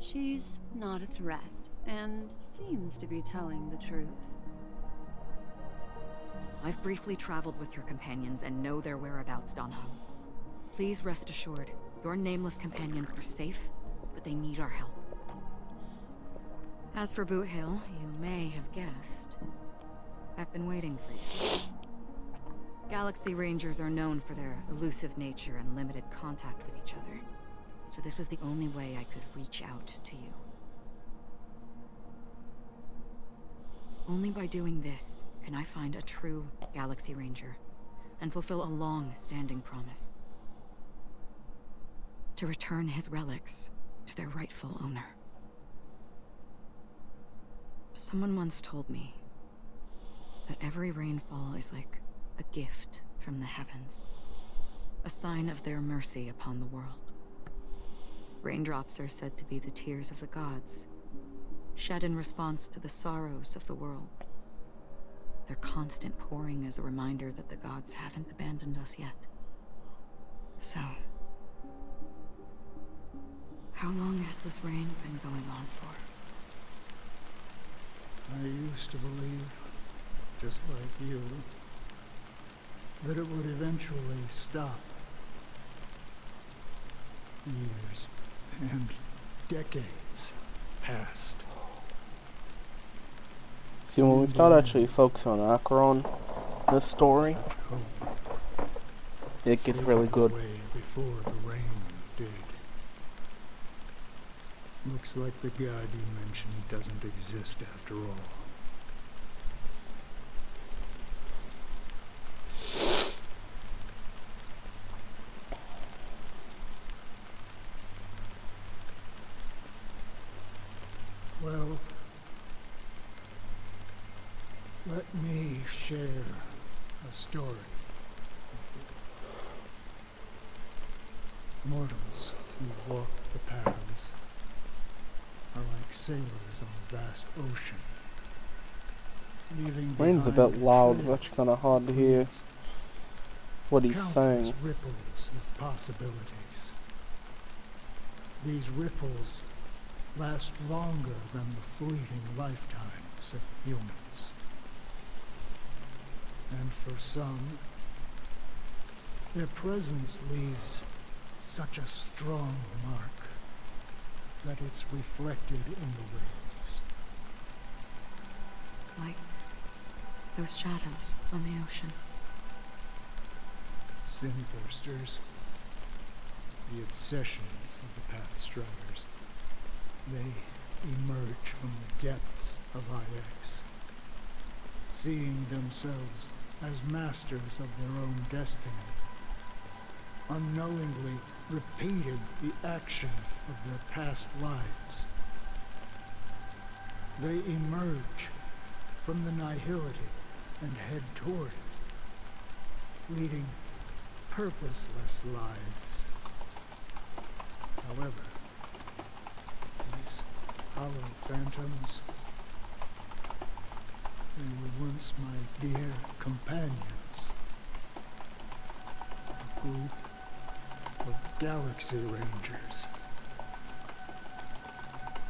she's not a threat and seems to be telling the truth. I've briefly traveled with your companions and know their whereabouts, Donho. Please rest assured, your nameless companions are safe, but they need our help. As for Boot Hill, you may have guessed. I've been waiting for you. Galaxy Rangers are known for their elusive nature and limited contact with each other, so this was the only way I could reach out to you. Only by doing this can I find a true Galaxy Ranger and fulfill a long-standing promise. To return his relics to their rightful owner. Someone once told me that every rainfall is like a gift from the heavens, a sign of their mercy upon the world. Raindrops are said to be the tears of the gods, shed in response to the sorrows of the world. Their constant pouring is a reminder that the gods haven't abandoned us yet. So, how long has this rain been going on for? I used to believe, just like you, that it would eventually stop. Years and decades passed. See, when we start actually focusing on Acheron, this story, it gets really good. Before the rain did. Looks like the god you mentioned doesn't exist after all. Well, let me share a story. Mortals who walk the paths are like sailors on a vast ocean, leaving Rain's a behind bit loud, trail it's actually kind of hard to hear what he's countless saying. ripples of possibilities. These ripples last longer than the fleeting lifetimes of humans. And for some, their presence leaves such a strong mark that it's reflected in the waves. Like those shadows on the ocean. Sin-thirsters, the obsessions of the Pathstriders, they emerge from the depths of IX, seeing themselves as masters of their own destiny, unknowingly repeating the actions of their past lives. They emerge from the nihility and head toward it, leading purposeless lives. However, these hollow phantoms, they were once my dear companions, a group of Galaxy Rangers.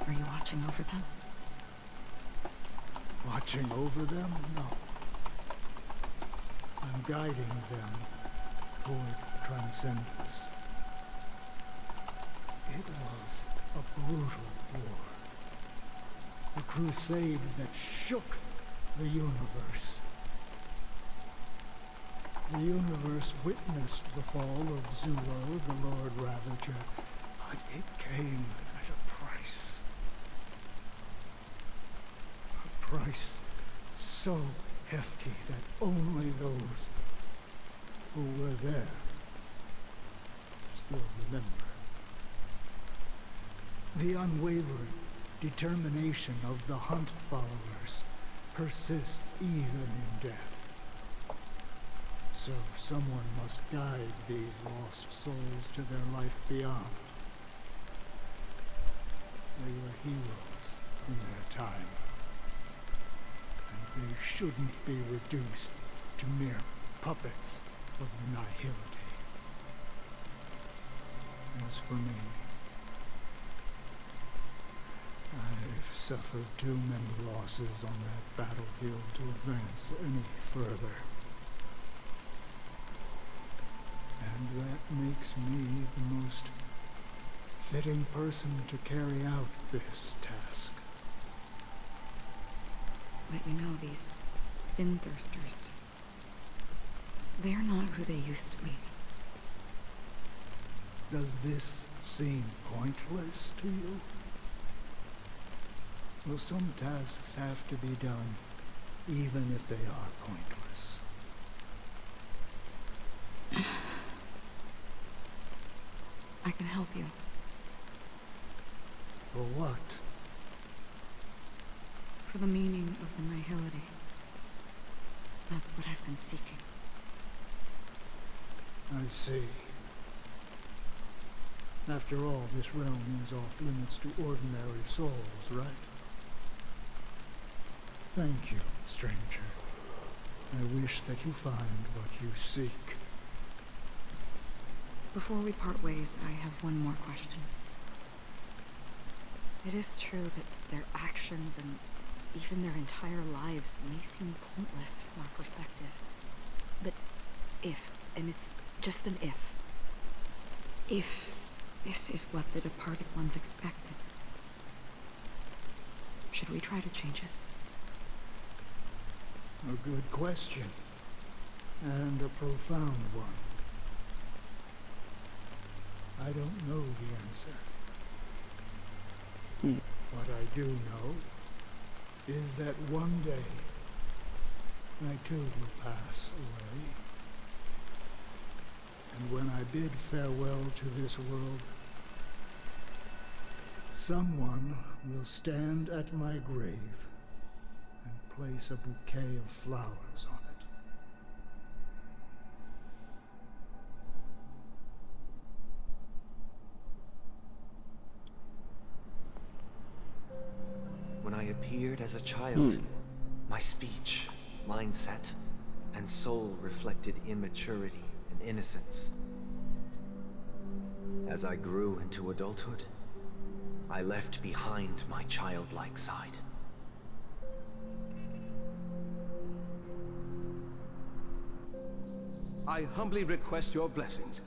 Are you watching over them? Watching over them? No. I'm guiding them toward transcendence. It was a brutal war. A crusade that shook the universe. The universe witnessed the fall of Zulo, the Lord Ravager, but it came at a price. A price so hefty that only those who were there still remember. The unwavering determination of the Hunt followers persists even in death. So someone must guide these lost souls to their life beyond. They were heroes in their time, and they shouldn't be reduced to mere puppets of nihility. As for me, I've suffered too many losses on that battlefield to advance any further. And that makes me the most fitting person to carry out this task. But you know, these sin-thirsters, they're not who they used to be. Does this seem pointless to you? Well, some tasks have to be done, even if they are pointless. I can help you. For what? For the meaning of the nihility. That's what I've been seeking. I see. After all, this realm is off limits to ordinary souls, right? Thank you, stranger. I wish that you find what you seek. Before we part ways, I have one more question. It is true that their actions and even their entire lives may seem pointless from our perspective. But if, and it's just an if this is what the departed ones expected, should we try to change it? A good question. And a profound one. I don't know the answer. What I do know is that one day I too will pass away. And when I bid farewell to this world, someone will stand at my grave and place a bouquet of flowers on it. When I appeared as a child, my speech, mindset, and soul reflected immaturity and innocence. As I grew into adulthood, I left behind my childlike side. I humbly request your blessings,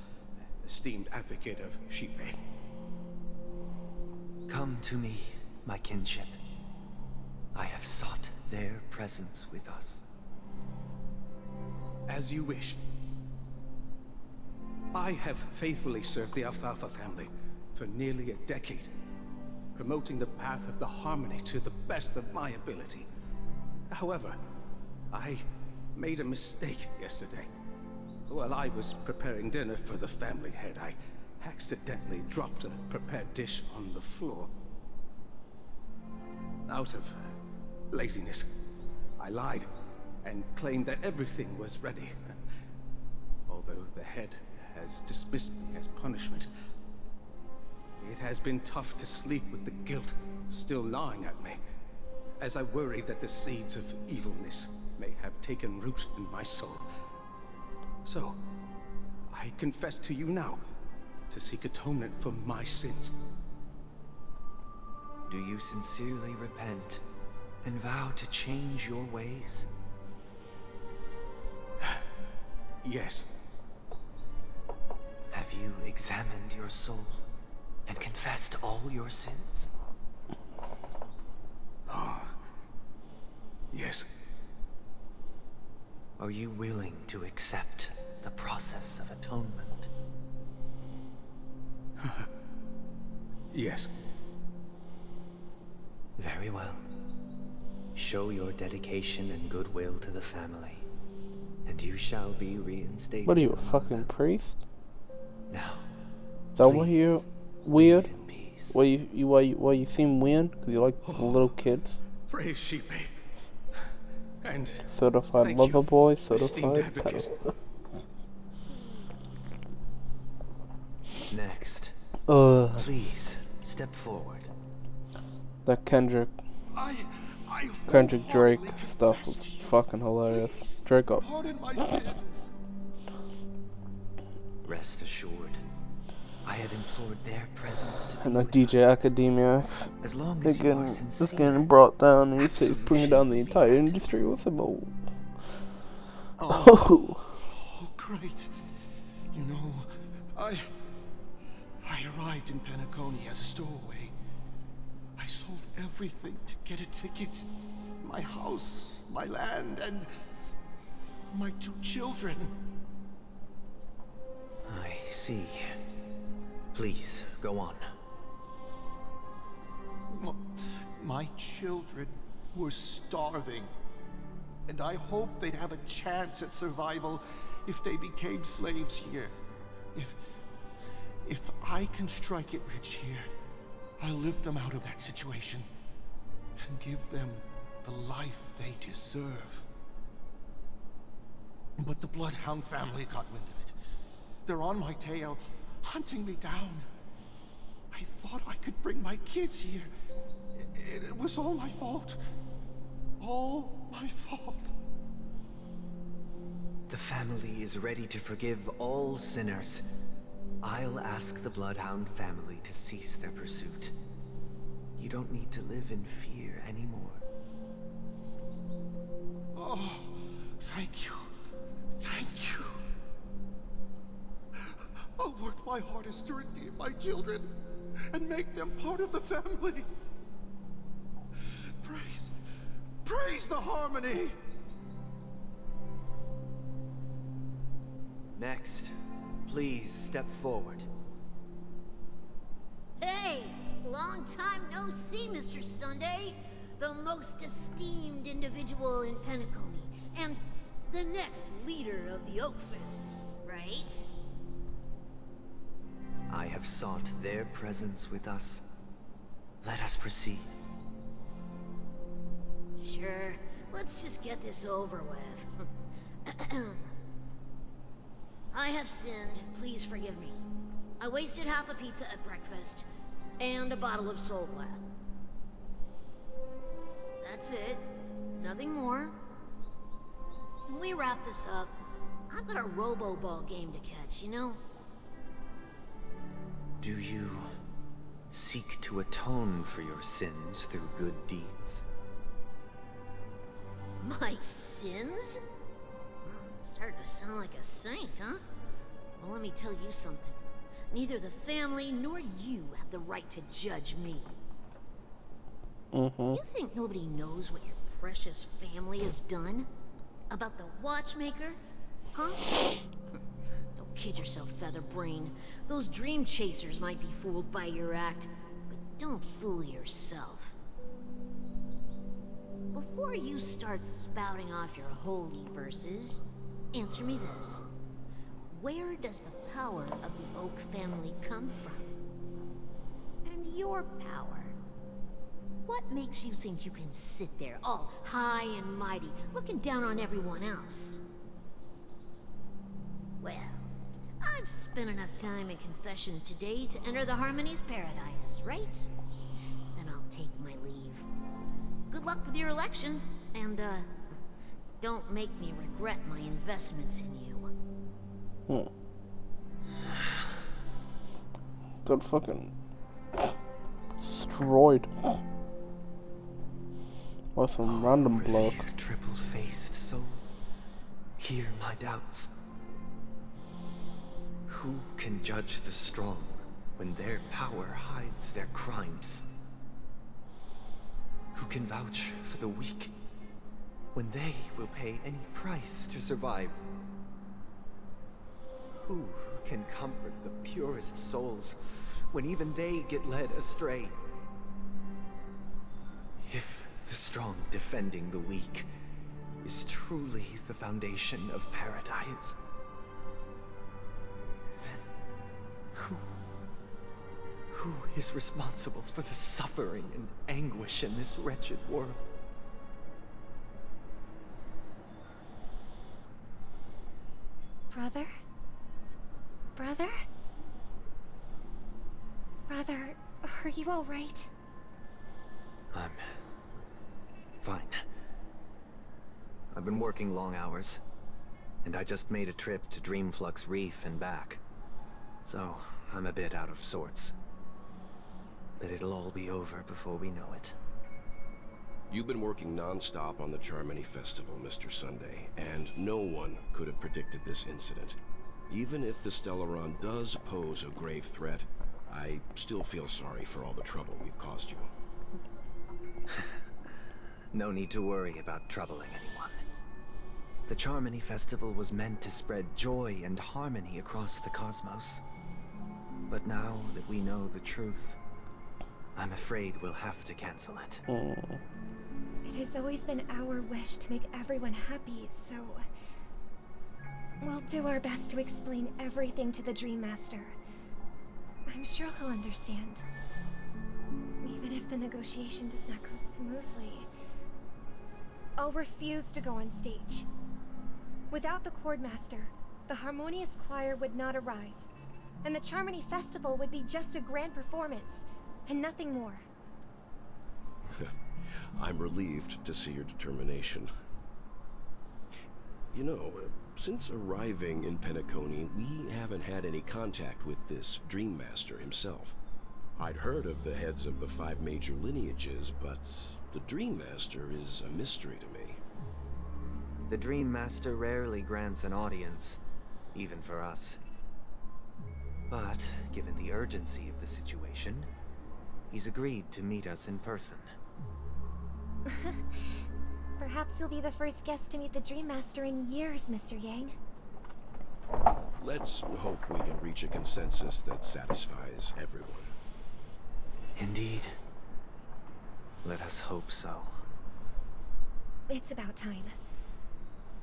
esteemed advocate of Shipe. Come to me, my kinship. I have sought their presence with us. As you wish. I have faithfully served the Alfalfa family for nearly a decade, promoting the path of the harmony to the best of my ability. However, I made a mistake yesterday. While I was preparing dinner for the family head, I accidentally dropped a prepared dish on the floor. Out of laziness, I lied and claimed that everything was ready. Although the head has dismissed me as punishment, it has been tough to sleep with the guilt still gnawing at me, as I worry that the seeds of evilness may have taken root in my soul. So, I confess to you now, to seek atonement for my sins. Do you sincerely repent and vow to change your ways? Yes. Have you examined your soul and confessed all your sins? Yes. Are you willing to accept the process of atonement? Yes. Very well. Show your dedication and goodwill to the family, and you shall be reinstated. What are you, a fucking priest? Now. Is that why you're weird? Why you seem weird? Because you like little kids? Praise Shipe. And certified lover boy, esteemed certified advocate. Next. Please step forward. That Kendrick Drake stuff was fucking hilarious. Drake up. Rest assured, I have implored their presence to And that DJ Academia, as long as you are sincere. it's getting brought down, and he said he's bringing down the entire industry with him. Oh, great. You know, I arrived in Penacony as a stowaway. I sold everything to get a ticket. My house, my land, and my 2 children. I see. Please, go on. My children were starving, and I hoped they'd have a chance at survival if they became slaves here. If I can strike it rich here, I'll lift them out of that situation and give them the life they deserve. But the Bloodhound family got wind of it. They're on my tail, hunting me down. I thought I could bring my kids here. It was all my fault. all my fault. The family is ready to forgive all sinners. I'll ask the Bloodhound family to cease their pursuit. You don't need to live in fear anymore. Oh, thank you. Thank you. I'll work my hardest to redeem my children and make them part of the family. Praise the harmony! Next, please step forward. Hey! Long time no see, Mr. Sunday. The most esteemed individual in Penacony, and the next leader of the Oak family, right? I have sought their presence with us. Let us proceed. Sure, let's just get this over with. I have sinned, please forgive me. I wasted half a pizza at breakfast, and a bottle of Soul Glad. That's it. Nothing more. When we wrap this up, I've got a robo-ball game to catch, you know? Do you seek to atone for your sins through good deeds? My sins? Starting to sound like a saint, huh? Well, let me tell you something. Neither the family nor you have the right to judge me. You think nobody knows what your precious family has done? About the watchmaker? Huh? Don't kid yourself, Featherbrain. Those dream chasers might be fooled by your act, but don't fool yourself. Before you start spouting off your holy verses, answer me this. Where does the power of the Oak family come from? And your power? What makes you think you can sit there, all high and mighty, looking down on everyone else? Well, I've spent enough time in confession today to enter the Harmony's paradise, right? Then I'll take my leave. Good luck with your election, and, don't make me regret my investments in you. Got fucking destroyed. By some random bloke. Triple-faced soul, hear my doubts. Who can judge the strong when their power hides their crimes? Who can vouch for the weak when they will pay any price to survive? Who can comfort the purest souls when even they get led astray? If the strong defending the weak is truly the foundation of paradise, then who is responsible for the suffering and anguish in this wretched world? Brother? Brother? Brother, are you all right? I'm fine. I've been working long hours, and I just made a trip to Dreamflux Reef and back. So, I'm a bit out of sorts. But it'll all be over before we know it. You've been working non-stop on the Charmony Festival, Mr. Sunday, and no one could have predicted this incident. Even if the Stellaron does pose a grave threat, I still feel sorry for all the trouble we've caused you. No need to worry about troubling anyone. The Charmony Festival was meant to spread joy and harmony across the cosmos. But now that we know the truth, I'm afraid we'll have to cancel it. It has always been our wish to make everyone happy, so... we'll do our best to explain everything to the Dream Master. I'm sure he'll understand. Even if the negotiation does not go smoothly, I'll refuse to go on stage. Without the Chord Master, the Harmonious Choir would not arrive, and the Charmony Festival would be just a grand performance, and nothing more. I'm relieved to see your determination. You know, since arriving in Penacony, we haven't had any contact with this Dream Master himself. I'd heard of the heads of the 5 major lineages, but the Dream Master is a mystery to me. The Dream Master rarely grants an audience, even for us. But, given the urgency of the situation, he's agreed to meet us in person. Perhaps you'll be the first guest to meet the Dream Master in years, Mr. Yang. Let's hope we can reach a consensus that satisfies everyone. Indeed. Let us hope so. It's about time.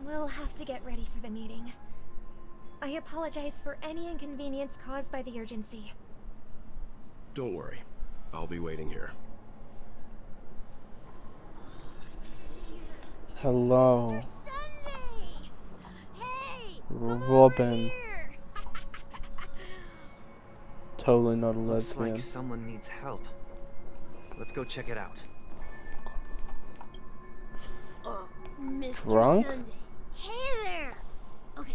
We'll have to get ready for the meeting. I apologize for any inconvenience caused by the urgency. Don't worry. I'll be waiting here. Hello. Hey, Robin. Totally not a Looks lesbian. like someone needs help. Let's go check it out. Mr. Drunk? Sunday. Hey there. Okay.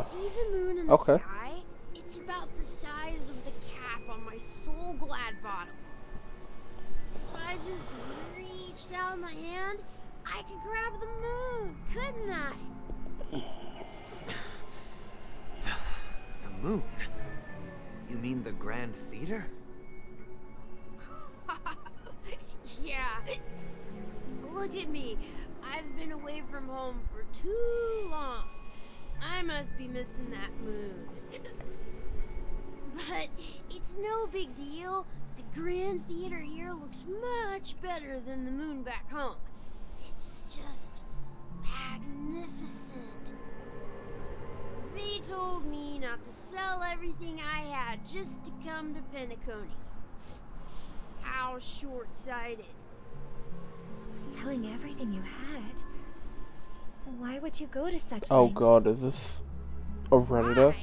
See the moon in the okay. sky? It's about the size of the cap on my Soul Glad bottle. If I just reached out my hand, I could grab the moon, couldn't I? The moon? You mean the Grand Theater? Yeah. Look at me. I've been away from home for too long. I must be missing that moon. But it's no big deal. The Grand Theater here looks much better than the moon back home. It's just magnificent. They told me not to sell everything I had just to come to Penacony. How short-sighted. Selling everything you had? Why would you go to such Oh lengths? god, is this a Redditor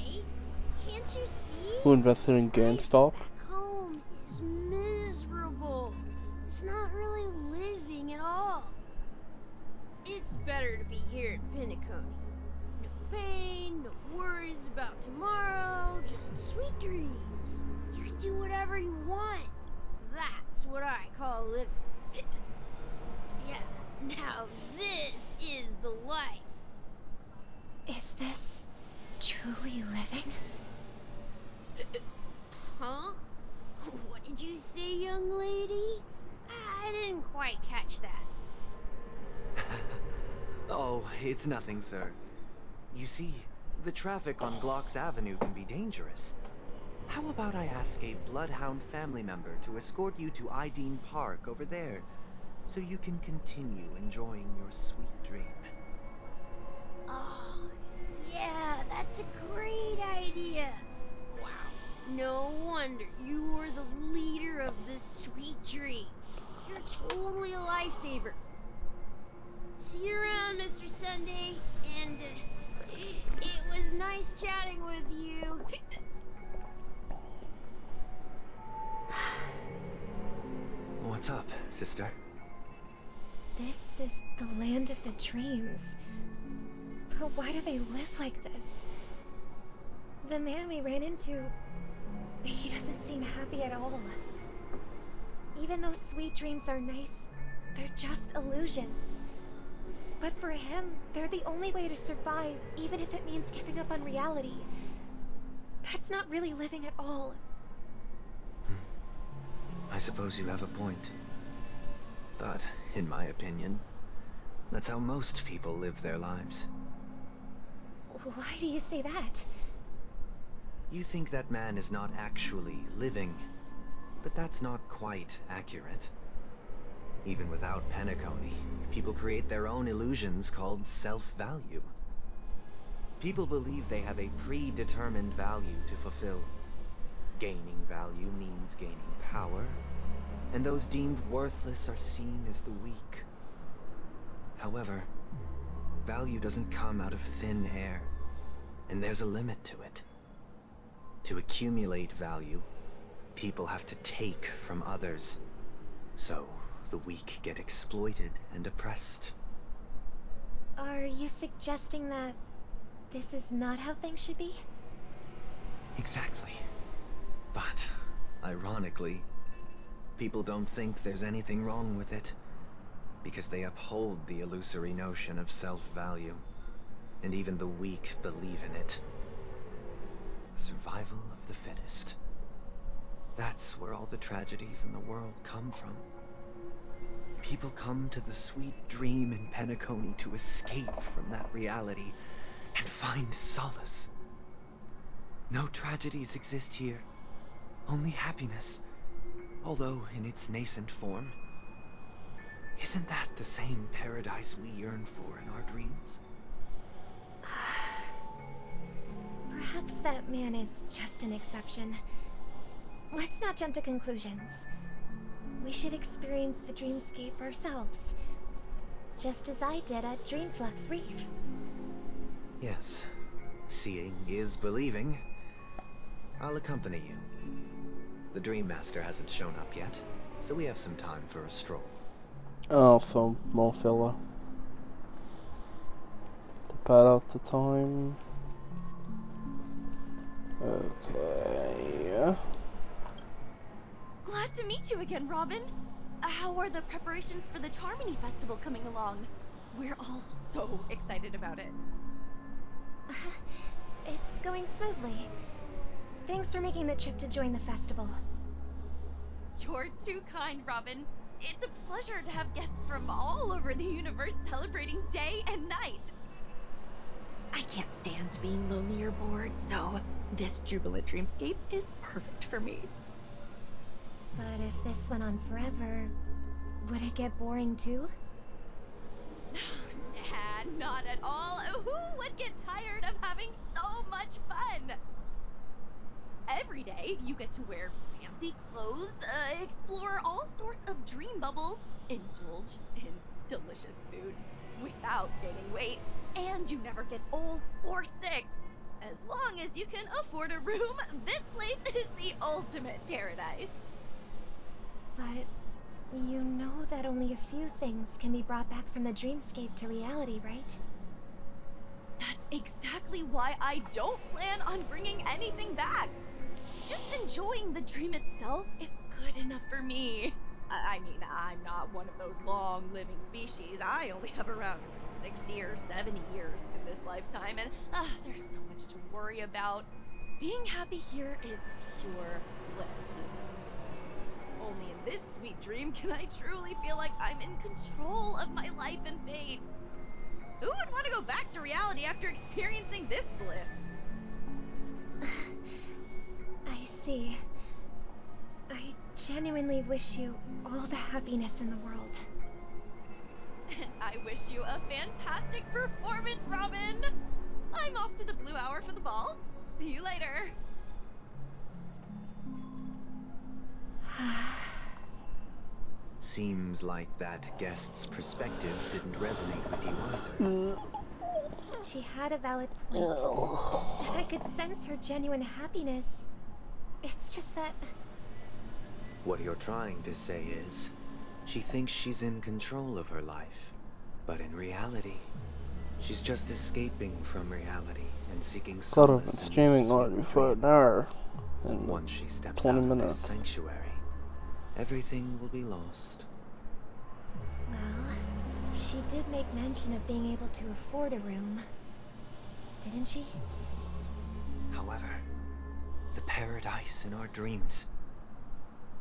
Can't you see? who invested in GameStop? Back home is miserable. It's not really living at all. It's better to be here at Penacony. No pain, no worries about tomorrow, just sweet dreams. You can do whatever you want. That's what I call living. Yeah, now this is the life. Is this truly living? Huh? What did you say, young lady? I didn't quite catch that. Oh, it's nothing, sir. You see, the traffic on Glock's Avenue can be dangerous. How about I ask a Bloodhound family member to escort you to Ideen Park over there, so you can continue enjoying your sweet dream? Oh, yeah, that's a great idea. Wow, no wonder you were the leader of this sweet dream. You're totally a lifesaver. See you around, Mr. Sunday, and it was nice chatting with you. What's up, sister? This is the land of the dreams. But why do they live like this? The man we ran into, he doesn't seem happy at all. Even though sweet dreams are nice, they're just illusions. But for him, they're the only way to survive, even if it means giving up on reality. That's not really living at all. I suppose you have a point. But, in my opinion, that's how most people live their lives. Why do you say that? You think that man is not actually living, but that's not quite accurate. Even without Penacony, people create their own illusions called self-value. People believe they have a predetermined value to fulfill. Gaining value means gaining power, and those deemed worthless are seen as the weak. However, value doesn't come out of thin air, and there's a limit to it. To accumulate value, people have to take from others. So, the weak get exploited and oppressed. Are you suggesting that this is not how things should be? Exactly. But, ironically, people don't think there's anything wrong with it, because they uphold the illusory notion of self-value, and even the weak believe in it. The survival of the fittest. That's where all the tragedies in the world come from. People come to the sweet dream in Penacony to escape from that reality and find solace. No tragedies exist here, only happiness, although in its nascent form. Isn't that the same paradise we yearn for in our dreams? Perhaps that man is just an exception. Let's not jump to conclusions. We should experience the dreamscape ourselves, just as I did at Dreamflux Reef. Yes, seeing is believing. I'll accompany you. The Dream Master hasn't shown up yet, so we have some time for a stroll. Oh, so more filler. To pad out the time. Okay. Glad to meet you again, Robin. How are the preparations for the Charmony Festival coming along? We're all so excited about it. It's going smoothly. Thanks for making the trip to join the festival. You're too kind, Robin. It's a pleasure to have guests from all over the universe celebrating day and night. I can't stand being lonely or bored, so this jubilant dreamscape is perfect for me. But if this went on forever, would it get boring too? Nah, not at all. Who would get tired of having so much fun? Every day, you get to wear fancy clothes, explore all sorts of dream bubbles, indulge in delicious food without gaining weight, and you never get old or sick. As long as you can afford a room, this place is the ultimate paradise. But you know that only a few things can be brought back from the dreamscape to reality, right? That's exactly why I don't plan on bringing anything back. Just enjoying the dream itself is good enough for me. I mean, I'm not one of those long-living species. I only have around 60 or 70 years in this lifetime, and there's so much to worry about. Being happy here is pure bliss. Only in this sweet dream can I truly feel like I'm in control of my life and fate. Who would want to go back to reality after experiencing this bliss? I see. I genuinely wish you all the happiness in the world. And I wish you a fantastic performance, Robin! I'm off to the Blue Hour for the ball. See you later. Seems like that guest's perspective didn't resonate with you either. She had a valid point. I could sense her genuine happiness. It's just that... What you're trying to say is, she thinks she's in control of her life. But in reality, she's just escaping from reality and seeking Could have been solace in streaming this already sweet for dream. an hour. Once she steps 20 out of minutes. this sanctuary, everything will be lost. Well, she did make mention of being able to afford a room. Didn't she? However, the paradise in our dreams,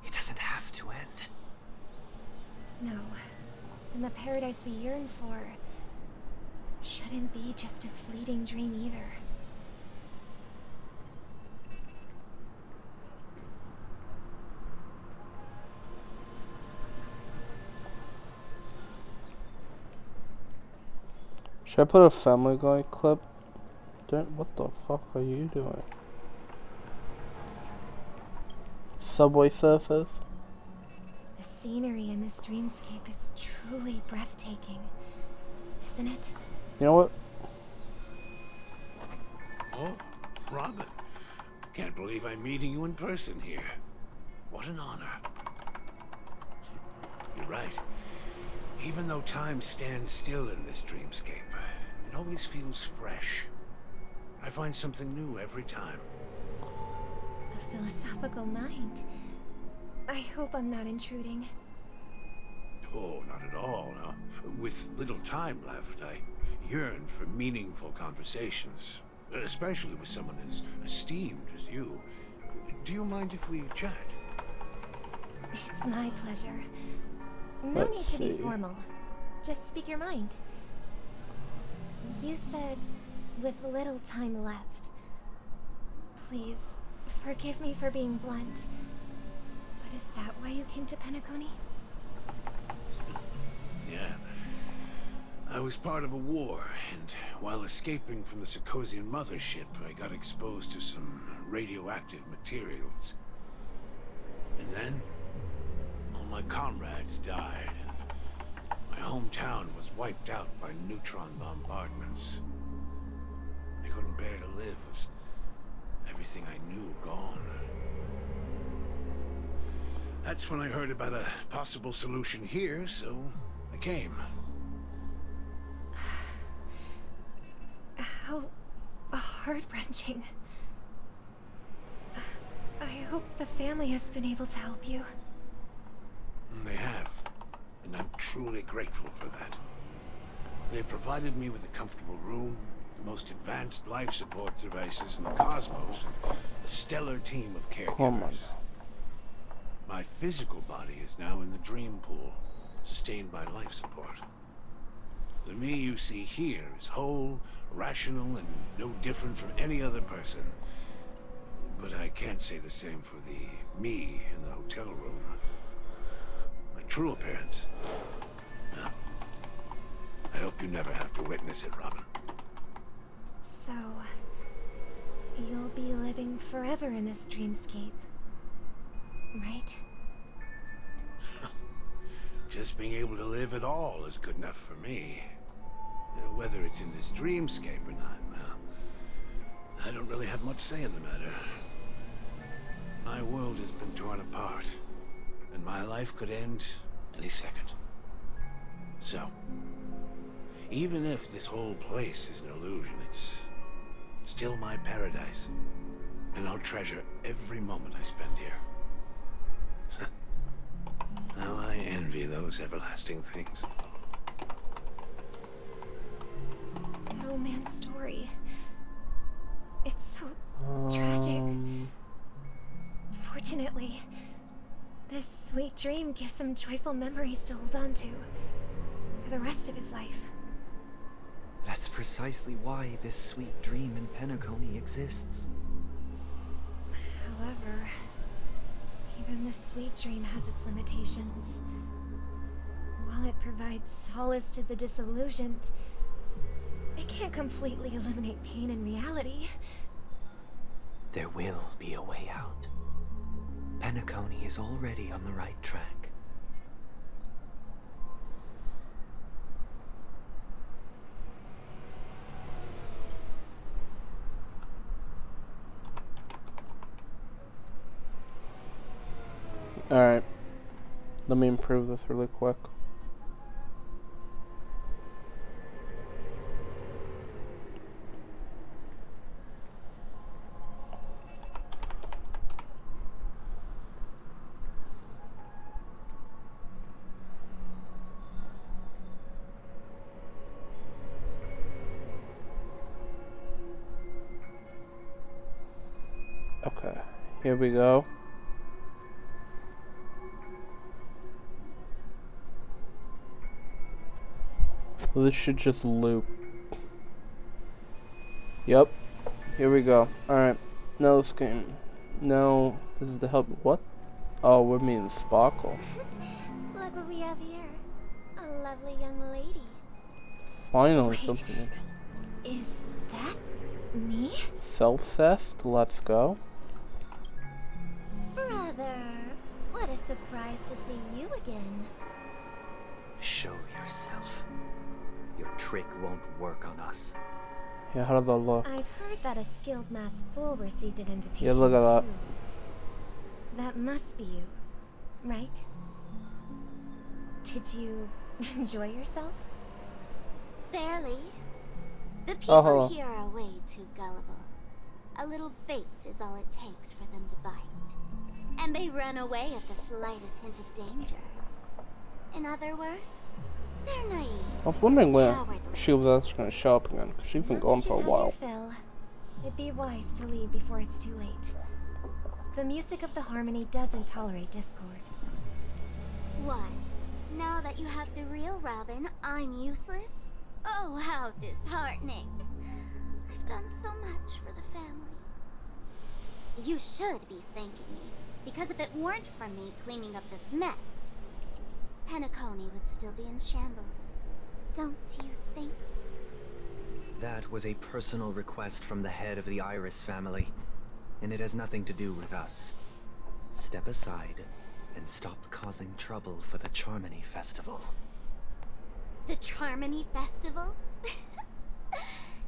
it doesn't have to end. No. And the paradise we yearn for shouldn't be just a fleeting dream either. Should I put a Family Guy clip? What the fuck are you doing? Subway Surfers? The scenery in this dreamscape is truly breathtaking, isn't it? You know what? Oh, Robin. Can't believe I'm meeting you in person here. What an honor. You're right. Even though time stands still in this dreamscape, it always feels fresh. I find something new every time. A philosophical mind. I hope I'm not intruding. Oh, not at all. No. With little time left, I yearn for meaningful conversations, especially with someone as esteemed as you. Do you mind if we chat? It's my pleasure. No need to be formal. Just speak your mind. You said, with little time left. Please, forgive me for being blunt. But is that why you came to Penacony? Yeah. I was part of a war, and while escaping from the Sarkosian mothership, I got exposed to some radioactive materials. And then, all my comrades died. My hometown was wiped out by neutron bombardments. I couldn't bear to live with everything I knew gone. That's when I heard about a possible solution here, so I came. How heart-wrenching. I hope the family has been able to help you. They have, and I'm truly grateful for that. They provided me with a comfortable room, the most advanced life support devices in the cosmos, and a stellar team of caregivers. My physical body is now in the dream pool, sustained by life support. The me you see here is whole, rational, and no different from any other person. But I can't say the same for the me in the hotel room. My true appearance. Well, I hope you never have to witness it, Robin. So, you'll be living forever in this dreamscape, right? Just being able to live at all is good enough for me. Whether it's in this dreamscape or not, well, I don't really have much say in the matter. My world has been torn apart, and my life could end any second. So, even if this whole place is an illusion, it's still my paradise, and I'll treasure every moment I spend here. How I envy those everlasting things. No man's story. It's so tragic. Fortunately, this sweet dream gives him joyful memories to hold on to for the rest of his life. That's precisely why this sweet dream in Penacony exists. However, even this sweet dream has its limitations. While it provides solace to the disillusioned, it can't completely eliminate pain in reality. There will be a way out. Penacony is already on the right track. Alright. Let me improve this really quick. Okay, here we go. This should just loop. Yep, here we go. Alright, now this game. No, this is the help. What? Oh, we're meeting Sparkle. Look what we have here. A lovely young lady. Finally, Wait, something. Is that me? Self-cest, let's go. Brother, what a surprise to see you again. Show yourself. Your trick won't work on us. Yeah, how did that look? I've heard that a skilled masked fool received an invitation. Yeah, look at that. That must be you, right? Did you enjoy yourself? Barely. The Oh, people hello. here are way too gullible. A little bait is all it takes for them to bite. And they run away at the slightest hint of danger. In other words, they're naive. I was wondering where Cowardly. she was actually going to show up again, because she's been gone for a while. Phil, it'd be wise to leave before it's too late. The music of the harmony doesn't tolerate discord. What? Now that you have the real Robin, I'm useless? Oh, how disheartening. I've done so much for the family. You should be thanking me, because if it weren't for me cleaning up this mess, Penacony would still be in shambles. Don't you think? That was a personal request from the head of the Iris family, and it has nothing to do with us. Step aside and stop causing trouble for the Charmony Festival. The Charmony Festival?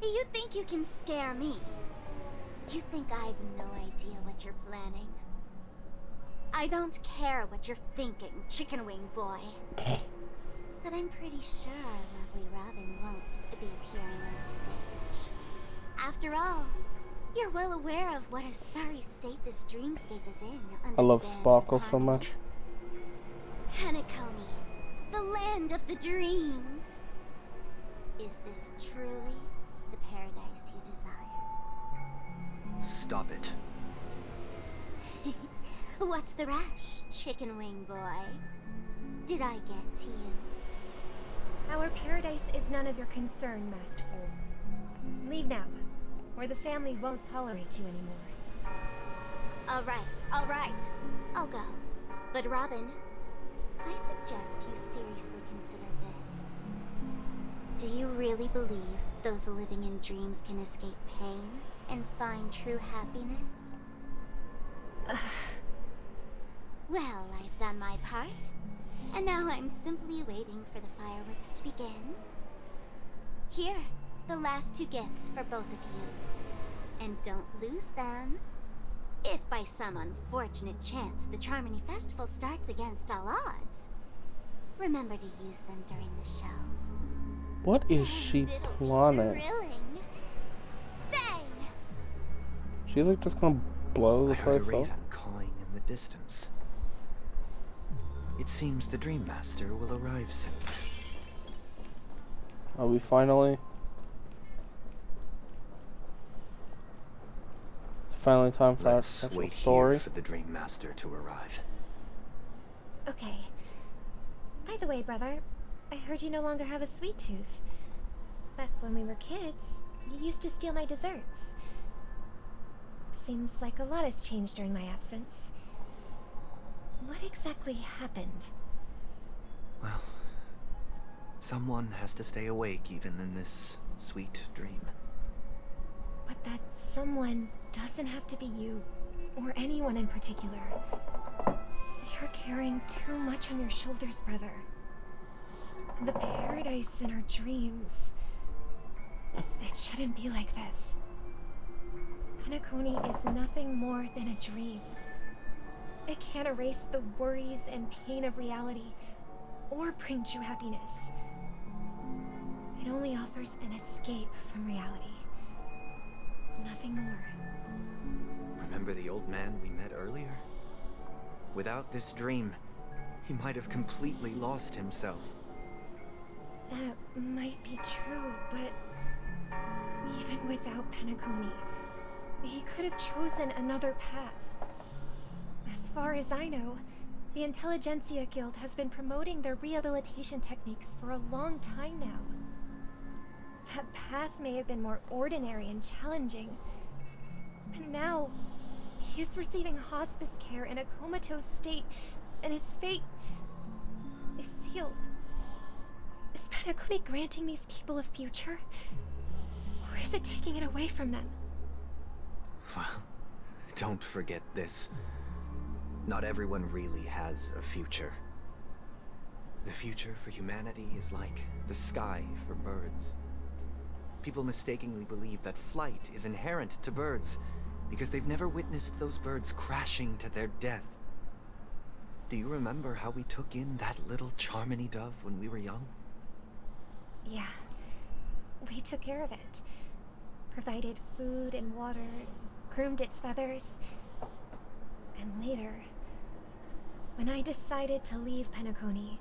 You think you can scare me? You think I've no idea what you're planning? I don't care what you're thinking, chicken wing boy. But I'm pretty sure our lovely Robin won't be appearing on the stage. After all, you're well aware of what a sorry state this dreamscape is in. I love Sparkle so much. Penacony, the land of the dreams. Is this truly the paradise you desire? Stop it. What's the rush, chicken wing boy? Did I get to you? Our paradise is none of your concern, Masked Fool. Leave now, or the family won't tolerate you anymore. All right. I'll go. But Robin, I suggest you seriously consider this. Do you really believe those living in dreams can escape pain and find true happiness? Well, I've done my part, and now I'm simply waiting for the fireworks to begin. Here, the last 2 gifts for both of you. And don't lose them. If by some unfortunate chance the Charmony Festival starts against all odds, remember to use them during the show. What is she planning? Thrilling. Bang! She's like just gonna blow the I heard a place up? raven cawing in the distance. It seems the Dream Master will arrive soon. Are we finally time for our Let's special wait story? here for the Dream Master to arrive. Okay. By the way, brother, I heard you no longer have a sweet tooth. Back when we were kids, you used to steal my desserts. Seems like a lot has changed during my absence. What exactly happened? Well, someone has to stay awake even in this sweet dream. But that someone doesn't have to be you, or anyone in particular. You're carrying too much on your shoulders, brother. The paradise in our dreams. It shouldn't be like this. Penacony is nothing more than a dream. It can't erase the worries and pain of reality, or bring true happiness. It only offers an escape from reality. Nothing more. Remember the old man we met earlier? Without this dream, he might have completely lost himself. That might be true, but even without Penacony, he could have chosen another path. As far as I know, the Intelligentsia Guild has been promoting their rehabilitation techniques for a long time now. That path may have been more ordinary and challenging, but now he is receiving hospice care in a comatose state, and his fate is sealed. Is Penacony granting these people a future, or is it taking it away from them? Well, don't forget this. Not everyone really has a future. The future for humanity is like the sky for birds. People mistakenly believe that flight is inherent to birds because they've never witnessed those birds crashing to their death. Do you remember how we took in that little Charmony dove when we were young? Yeah. We took care of it. Provided food and water, groomed its feathers. And later, when I decided to leave Penacony,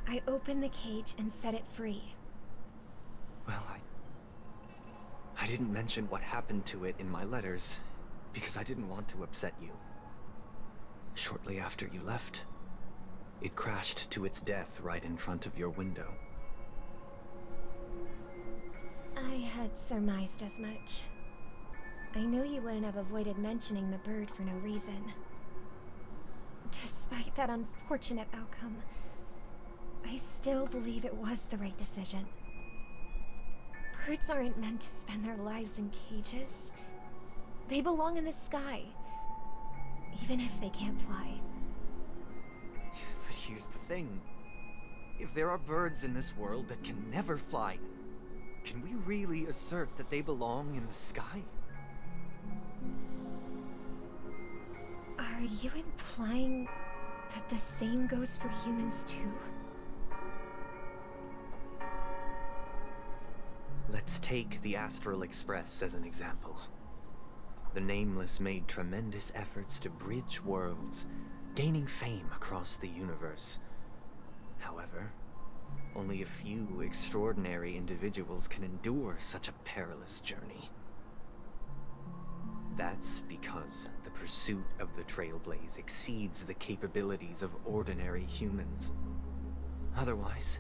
I opened the cage and set it free. Well, I didn't mention what happened to it in my letters, because I didn't want to upset you. Shortly after you left, it crashed to its death right in front of your window. I had surmised as much. I knew you wouldn't have avoided mentioning the bird for no reason. Despite that unfortunate outcome, I still believe it was the right decision. Birds aren't meant to spend their lives in cages. They belong in the sky, even if they can't fly. But here's the thing. If there are birds in this world that can never fly, can we really assert that they belong in the sky? Are you implying that the same goes for humans too? Let's take the Astral Express as an example. The Nameless made tremendous efforts to bridge worlds, gaining fame across the universe. However, only a few extraordinary individuals can endure such a perilous journey. That's because the pursuit of the Trailblaze exceeds the capabilities of ordinary humans. Otherwise,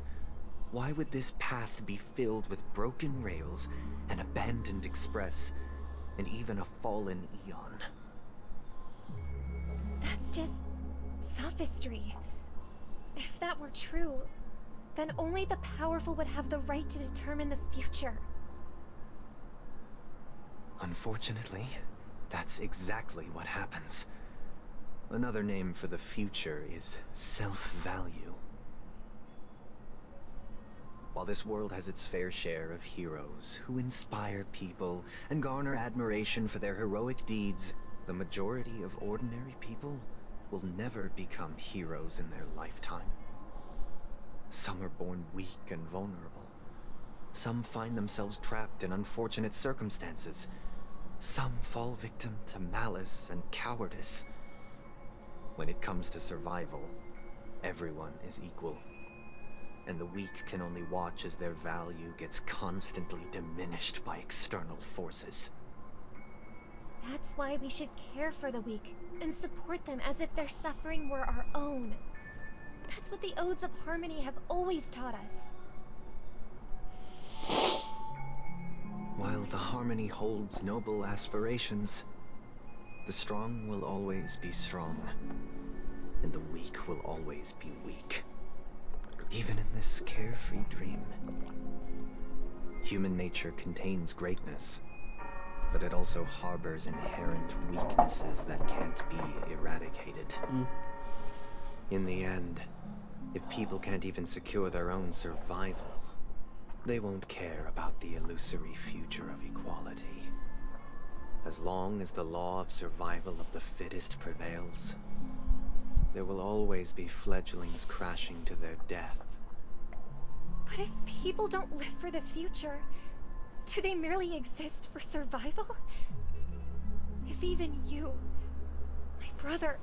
why would this path be filled with broken rails, an abandoned express, and even a fallen Eon? That's just sophistry. If that were true, then only the powerful would have the right to determine the future. Unfortunately, that's exactly what happens. Another name for the future is self-value. While this world has its fair share of heroes who inspire people and garner admiration for their heroic deeds, the majority of ordinary people will never become heroes in their lifetime. Some are born weak and vulnerable. Some find themselves trapped in unfortunate circumstances. Some fall victim to malice and cowardice. When it comes to survival, everyone is equal. And the weak can only watch as their value gets constantly diminished by external forces. That's why we should care for the weak and support them as if their suffering were our own. That's what the Odes of Harmony have always taught us. While the Harmony holds noble aspirations, the strong will always be strong, and the weak will always be weak. Even in this carefree dream. Human nature contains greatness, but it also harbors inherent weaknesses that can't be eradicated. In the end, if people can't even secure their own survival, they won't care about the illusory future of equality. As long as the law of survival of the fittest prevails, there will always be fledglings crashing to their death. But if people don't live for the future, do they merely exist for survival? If even you, my brother,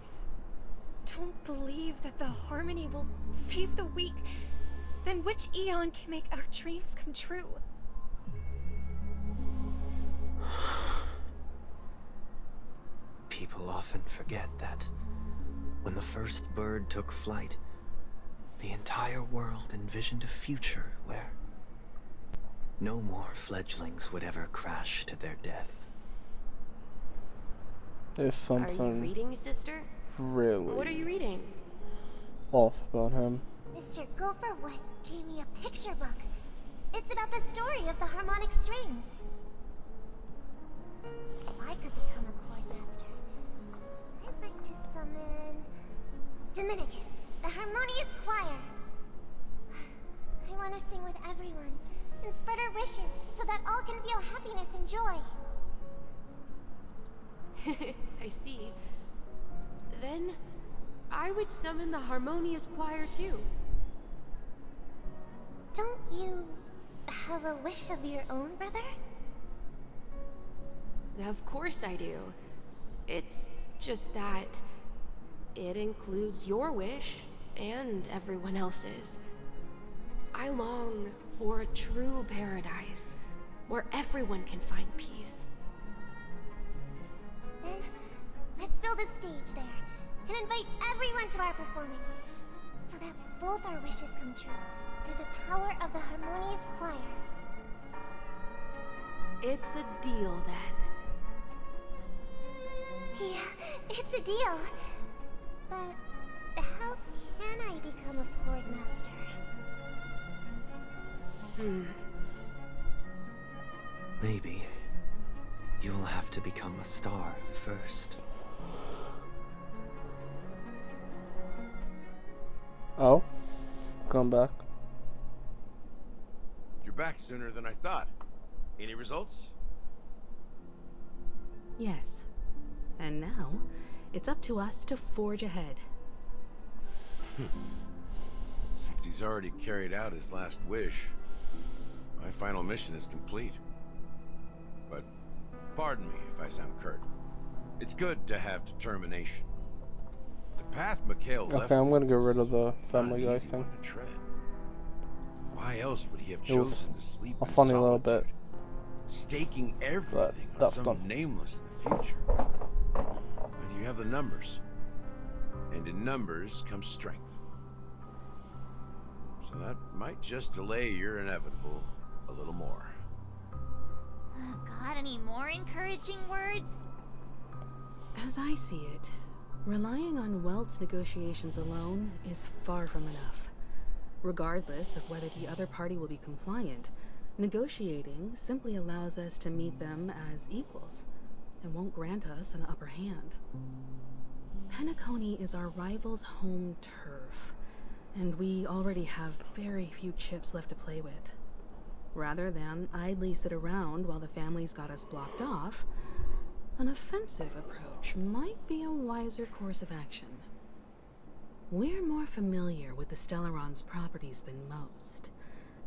don't believe that the Harmony will save the weak, then which Eon can make our dreams come true? People often forget that when the first bird took flight, the entire world envisioned a future where no more fledglings would ever crash to their death. There's something Are you reading, sister? really What are you reading? off about him. Mr. Gopherwood gave me a picture book. It's about the story of the harmonic strings. If I could become a chord master, I'd like to summon Dominicus, the harmonious choir. I want to sing with everyone and spread our wishes so that all can feel happiness and joy. I see. Then, I would summon the harmonious choir too. Don't you have a wish of your own, brother? Of course I do. It's just that it includes your wish and everyone else's. I long for a true paradise where everyone can find peace. Then, let's build a stage there and invite everyone to our performance so that both our wishes come true through the power of the harmonious choir. It's a deal then. Yeah, it's a deal. But how can I become a chord master? Maybe you'll have to become a star first. Oh? Come back. You're back sooner than I thought. Any results? Yes. And now, it's up to us to forge ahead. Since he's already carried out his last wish, my final mission is complete. But pardon me if I sound curt. It's good to have determination. The path Mikhail left. Okay, I'm gonna get rid of the not Family an Guy easy thing. one to tread. Why else would he have It was chosen to sleep a in funny little solitude, bit. staking everything on that's some done. nameless in the future? But you have the numbers, and in numbers comes strength. So that might just delay your inevitable a little more. Got any more encouraging words? As I see it, relying on Welt's negotiations alone is far from enough. Regardless of whether the other party will be compliant, negotiating simply allows us to meet them as equals, and won't grant us an upper hand. Penacony is our rival's home turf, and we already have very few chips left to play with. Rather than idly sit around while the family's got us blocked off, an offensive approach might be a wiser course of action. We're more familiar with the Stellaron's properties than most,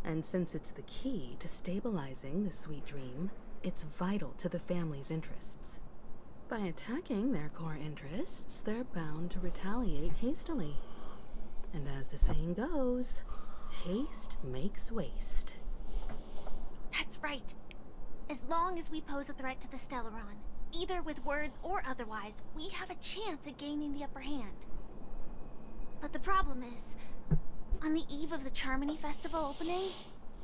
and since it's the key to stabilizing the sweet dream, it's vital to the family's interests. By attacking their core interests, they're bound to retaliate hastily. And as the saying goes, haste makes waste. That's right. As long as we pose a threat to the Stellaron, either with words or otherwise, we have a chance at gaining the upper hand. But the problem is, on the eve of the Charmony Festival opening,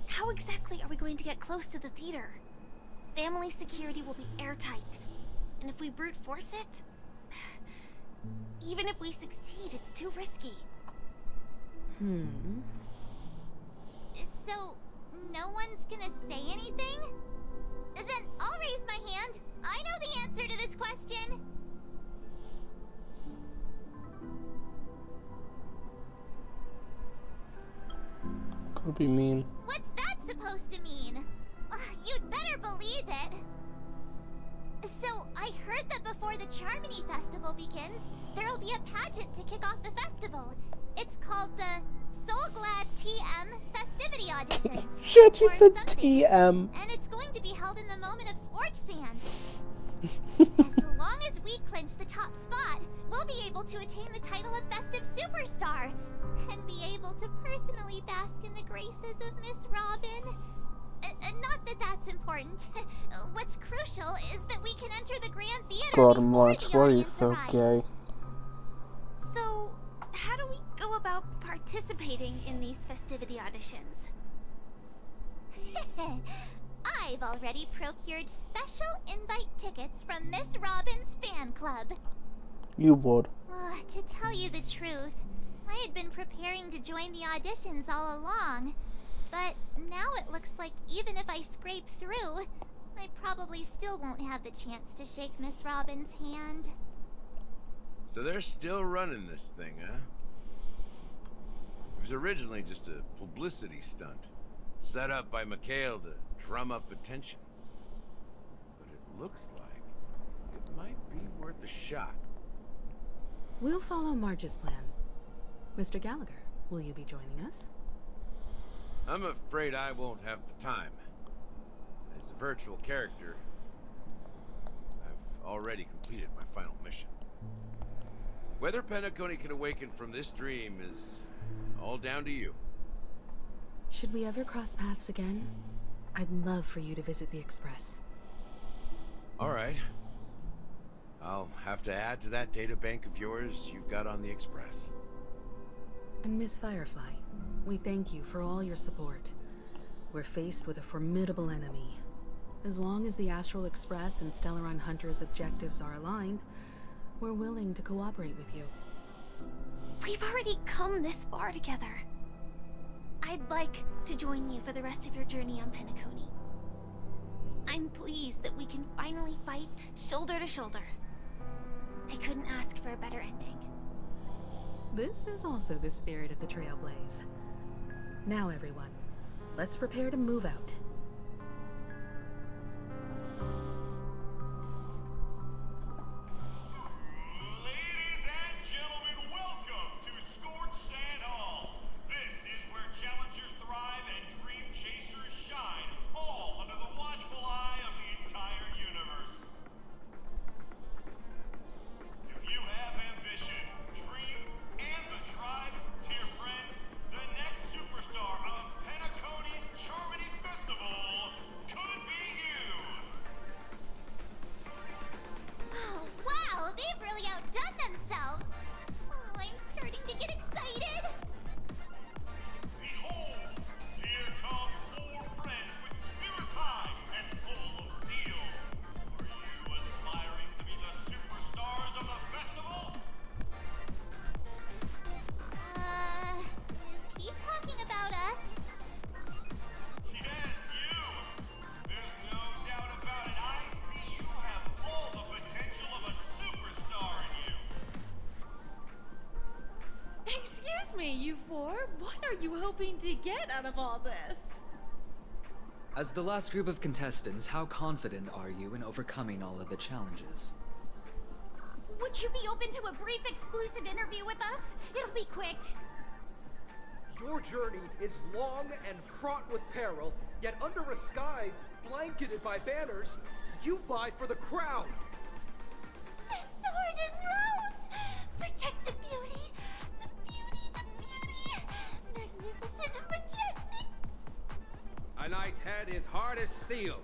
how exactly are we going to get close to the theater? Family security will be airtight, and if we brute force it, even if we succeed, it's too risky. So, no one's gonna say anything? Then I'll raise my hand. I know the answer to this question. Could be mean. What's that supposed to mean? You'd better believe it. So, I heard that before the Charmony Festival begins, there'll be a pageant to kick off the festival. It's called the Soul Glad TM Festivity Auditions. Shit, you or said something. TM. And it's going to be held in the moment of scorch sand. As long as we clinch the top spot, we'll be able to attain the title of Festive Superstar and be able to personally bask in the graces of Miss Robin. Not that that's important. What's crucial is that we can enter the Grand Theater God, before March, the why are you audience so arrives. gay? So, how do we go about participating in these festivity auditions? I've already procured special invite tickets from Miss Robin's fan club. You would. To tell you the truth, I had been preparing to join the auditions all along. But now it looks like even if I scrape through, I probably still won't have the chance to shake Miss Robin's hand. So they're still running this thing, huh? It was originally just a publicity stunt, set up by Mikhail to drum up attention. But it looks like it might be worth a shot. We'll follow Marge's plan. Mr. Gallagher, will you be joining us? I'm afraid I won't have the time. As a virtual character, I've already completed my final mission. Whether Penacony can awaken from this dream is all down to you. Should we ever cross paths again, I'd love for you to visit the Express. All right. I'll have to add to that data bank of yours you've got on the Express. And Miss Firefly, we thank you for all your support. We're faced with a formidable enemy. As long as the Astral Express and Stellaron Hunters' objectives are aligned, we're willing to cooperate with you. We've already come this far together. I'd like to join you for the rest of your journey on Penacony. I'm pleased that we can finally fight shoulder to shoulder. I couldn't ask for a better ending. This is also the spirit of the Trailblaze. Now everyone, let's prepare to move out. You four? What are you hoping to get out of all this? As the last group of contestants, how confident are you in overcoming all of the challenges? Would you be open to a brief exclusive interview with us? It'll be quick. Your journey is long and fraught with peril, yet under a sky blanketed by banners, you vie for the crown. The sword and rose! Protect the beauty! Magnificent and majestic! A knight's head is hard as steel.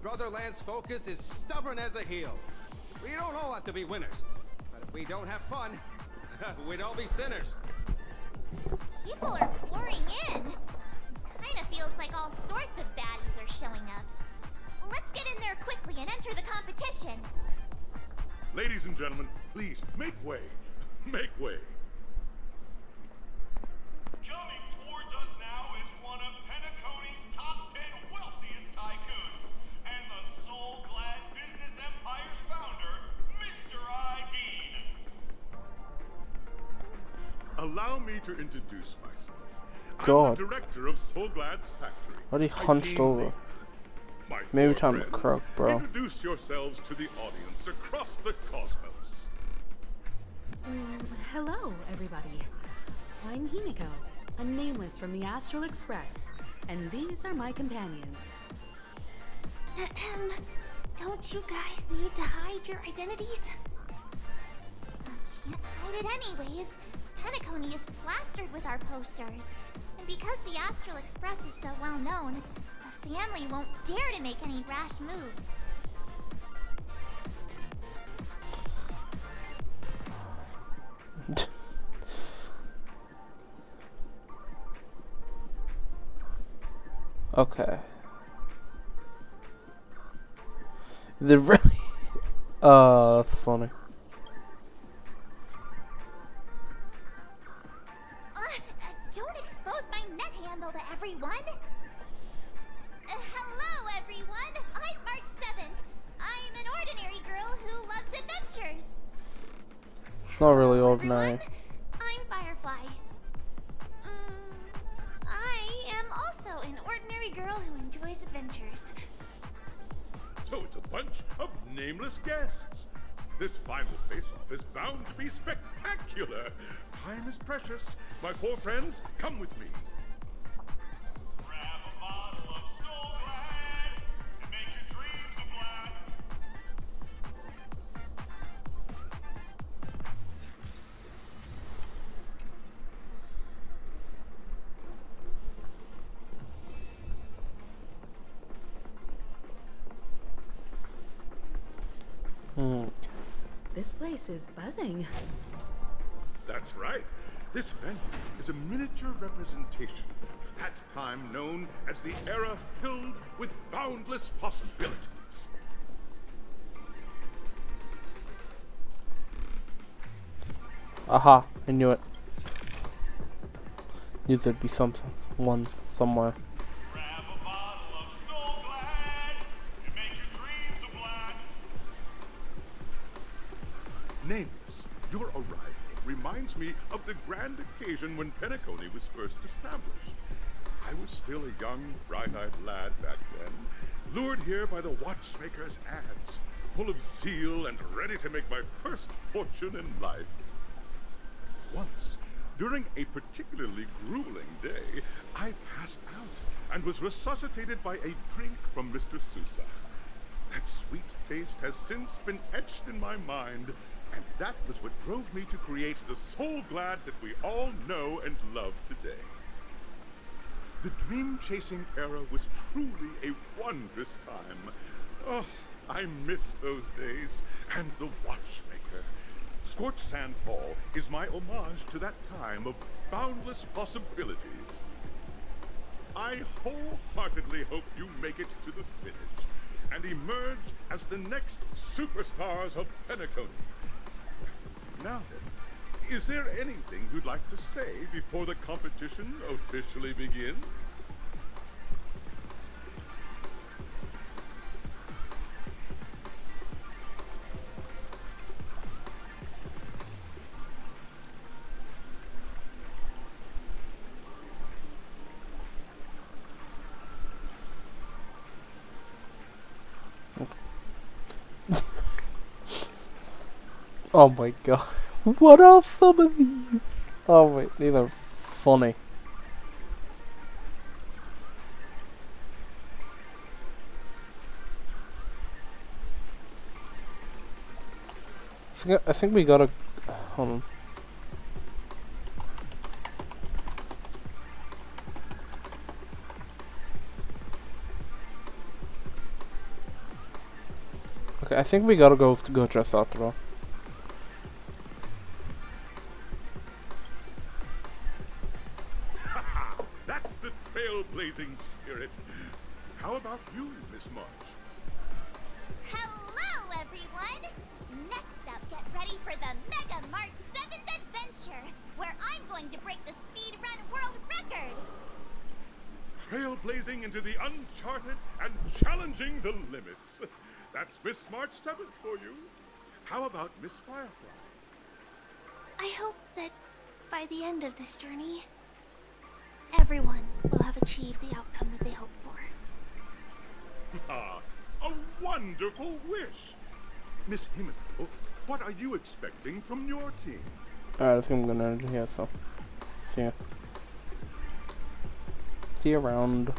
Brotherland's focus is stubborn as a heel. We don't all have to be winners, but if we don't have fun, we'd all be sinners. People are pouring in. Kinda feels like all sorts of baddies are showing up. Let's get in there quickly and enter the competition. Ladies and gentlemen, please make way. Make way. Coming towards us now is one of Penacony's top 10 wealthiest tycoons, and the soul-glad business empire's founder, Mr. Dean. Allow me to introduce myself. God. I'm the director of Soulglad's factory. Already hunched over. Maybe time to croak, bro. Introduce yourselves to the audience across the cosmos. Hello, everybody. I'm Himiko, a nameless from the Astral Express, and these are my companions. Don't you guys need to hide your identities? Can't hide it anyways. Penacony is plastered with our posters. And because the Astral Express is so well known, the family won't dare to make any rash moves. Okay. They're really funny. Don't expose my net handle to everyone. Hello, everyone. I'm March 7th. I'm an ordinary girl who loves adventures. It's not really ordinary. I'm Firefly. I am also an ordinary girl who enjoys adventures. So it's a bunch of nameless guests. This final face-off is bound to be spectacular. Time is precious. My four friends, come with me. Grab a bottle of Soul Glad and make your dreams a blast. This place is buzzing. That's right. This venue is a miniature representation of that time known as the era filled with boundless possibilities. Aha, I knew it. Knew there'd be someone somewhere. Grab a bottle of Soul Glad and make your dreams a blast. Nameless, your arrival reminds me of the grand occasion when Penacony was first established. I was still a young, bright-eyed lad back then, lured here by the watchmaker's ads, full of zeal and ready to make my first fortune in life. Once, during a particularly grueling day, I passed out and was resuscitated by a drink from Mr. Sousa. That sweet taste has since been etched in my mind, and that was what drove me to create the Soul Glad that we all know and love today. The dream-chasing era was truly a wondrous time. Oh, I miss those days, and the watchmaker. Scorched Sand Hall is my homage to that time of boundless possibilities. I wholeheartedly hope you make it to the finish and emerge as the next superstars of Penacony. Now then, is there anything you'd like to say before the competition officially begins? Oh my god. What are some of these? Oh wait, these are funny. I think we gotta... Hold on. Okay, I think we gotta go dress after all. That's the trailblazing spirit. How about you, Miss March? Hello, everyone! Next up, get ready for the Mega March 7th adventure, where I'm going to break the speedrun world record! Trailblazing into the uncharted and challenging the limits. That's Miss March 7th for you. How about Miss Firefly? I hope that by the end of this journey, everyone will have achieved the outcome that they hoped for. Ah, a wonderful wish! Miss Himiko, what are you expecting from your team? Alright, I think I'm gonna end it here, so see ya. See you around.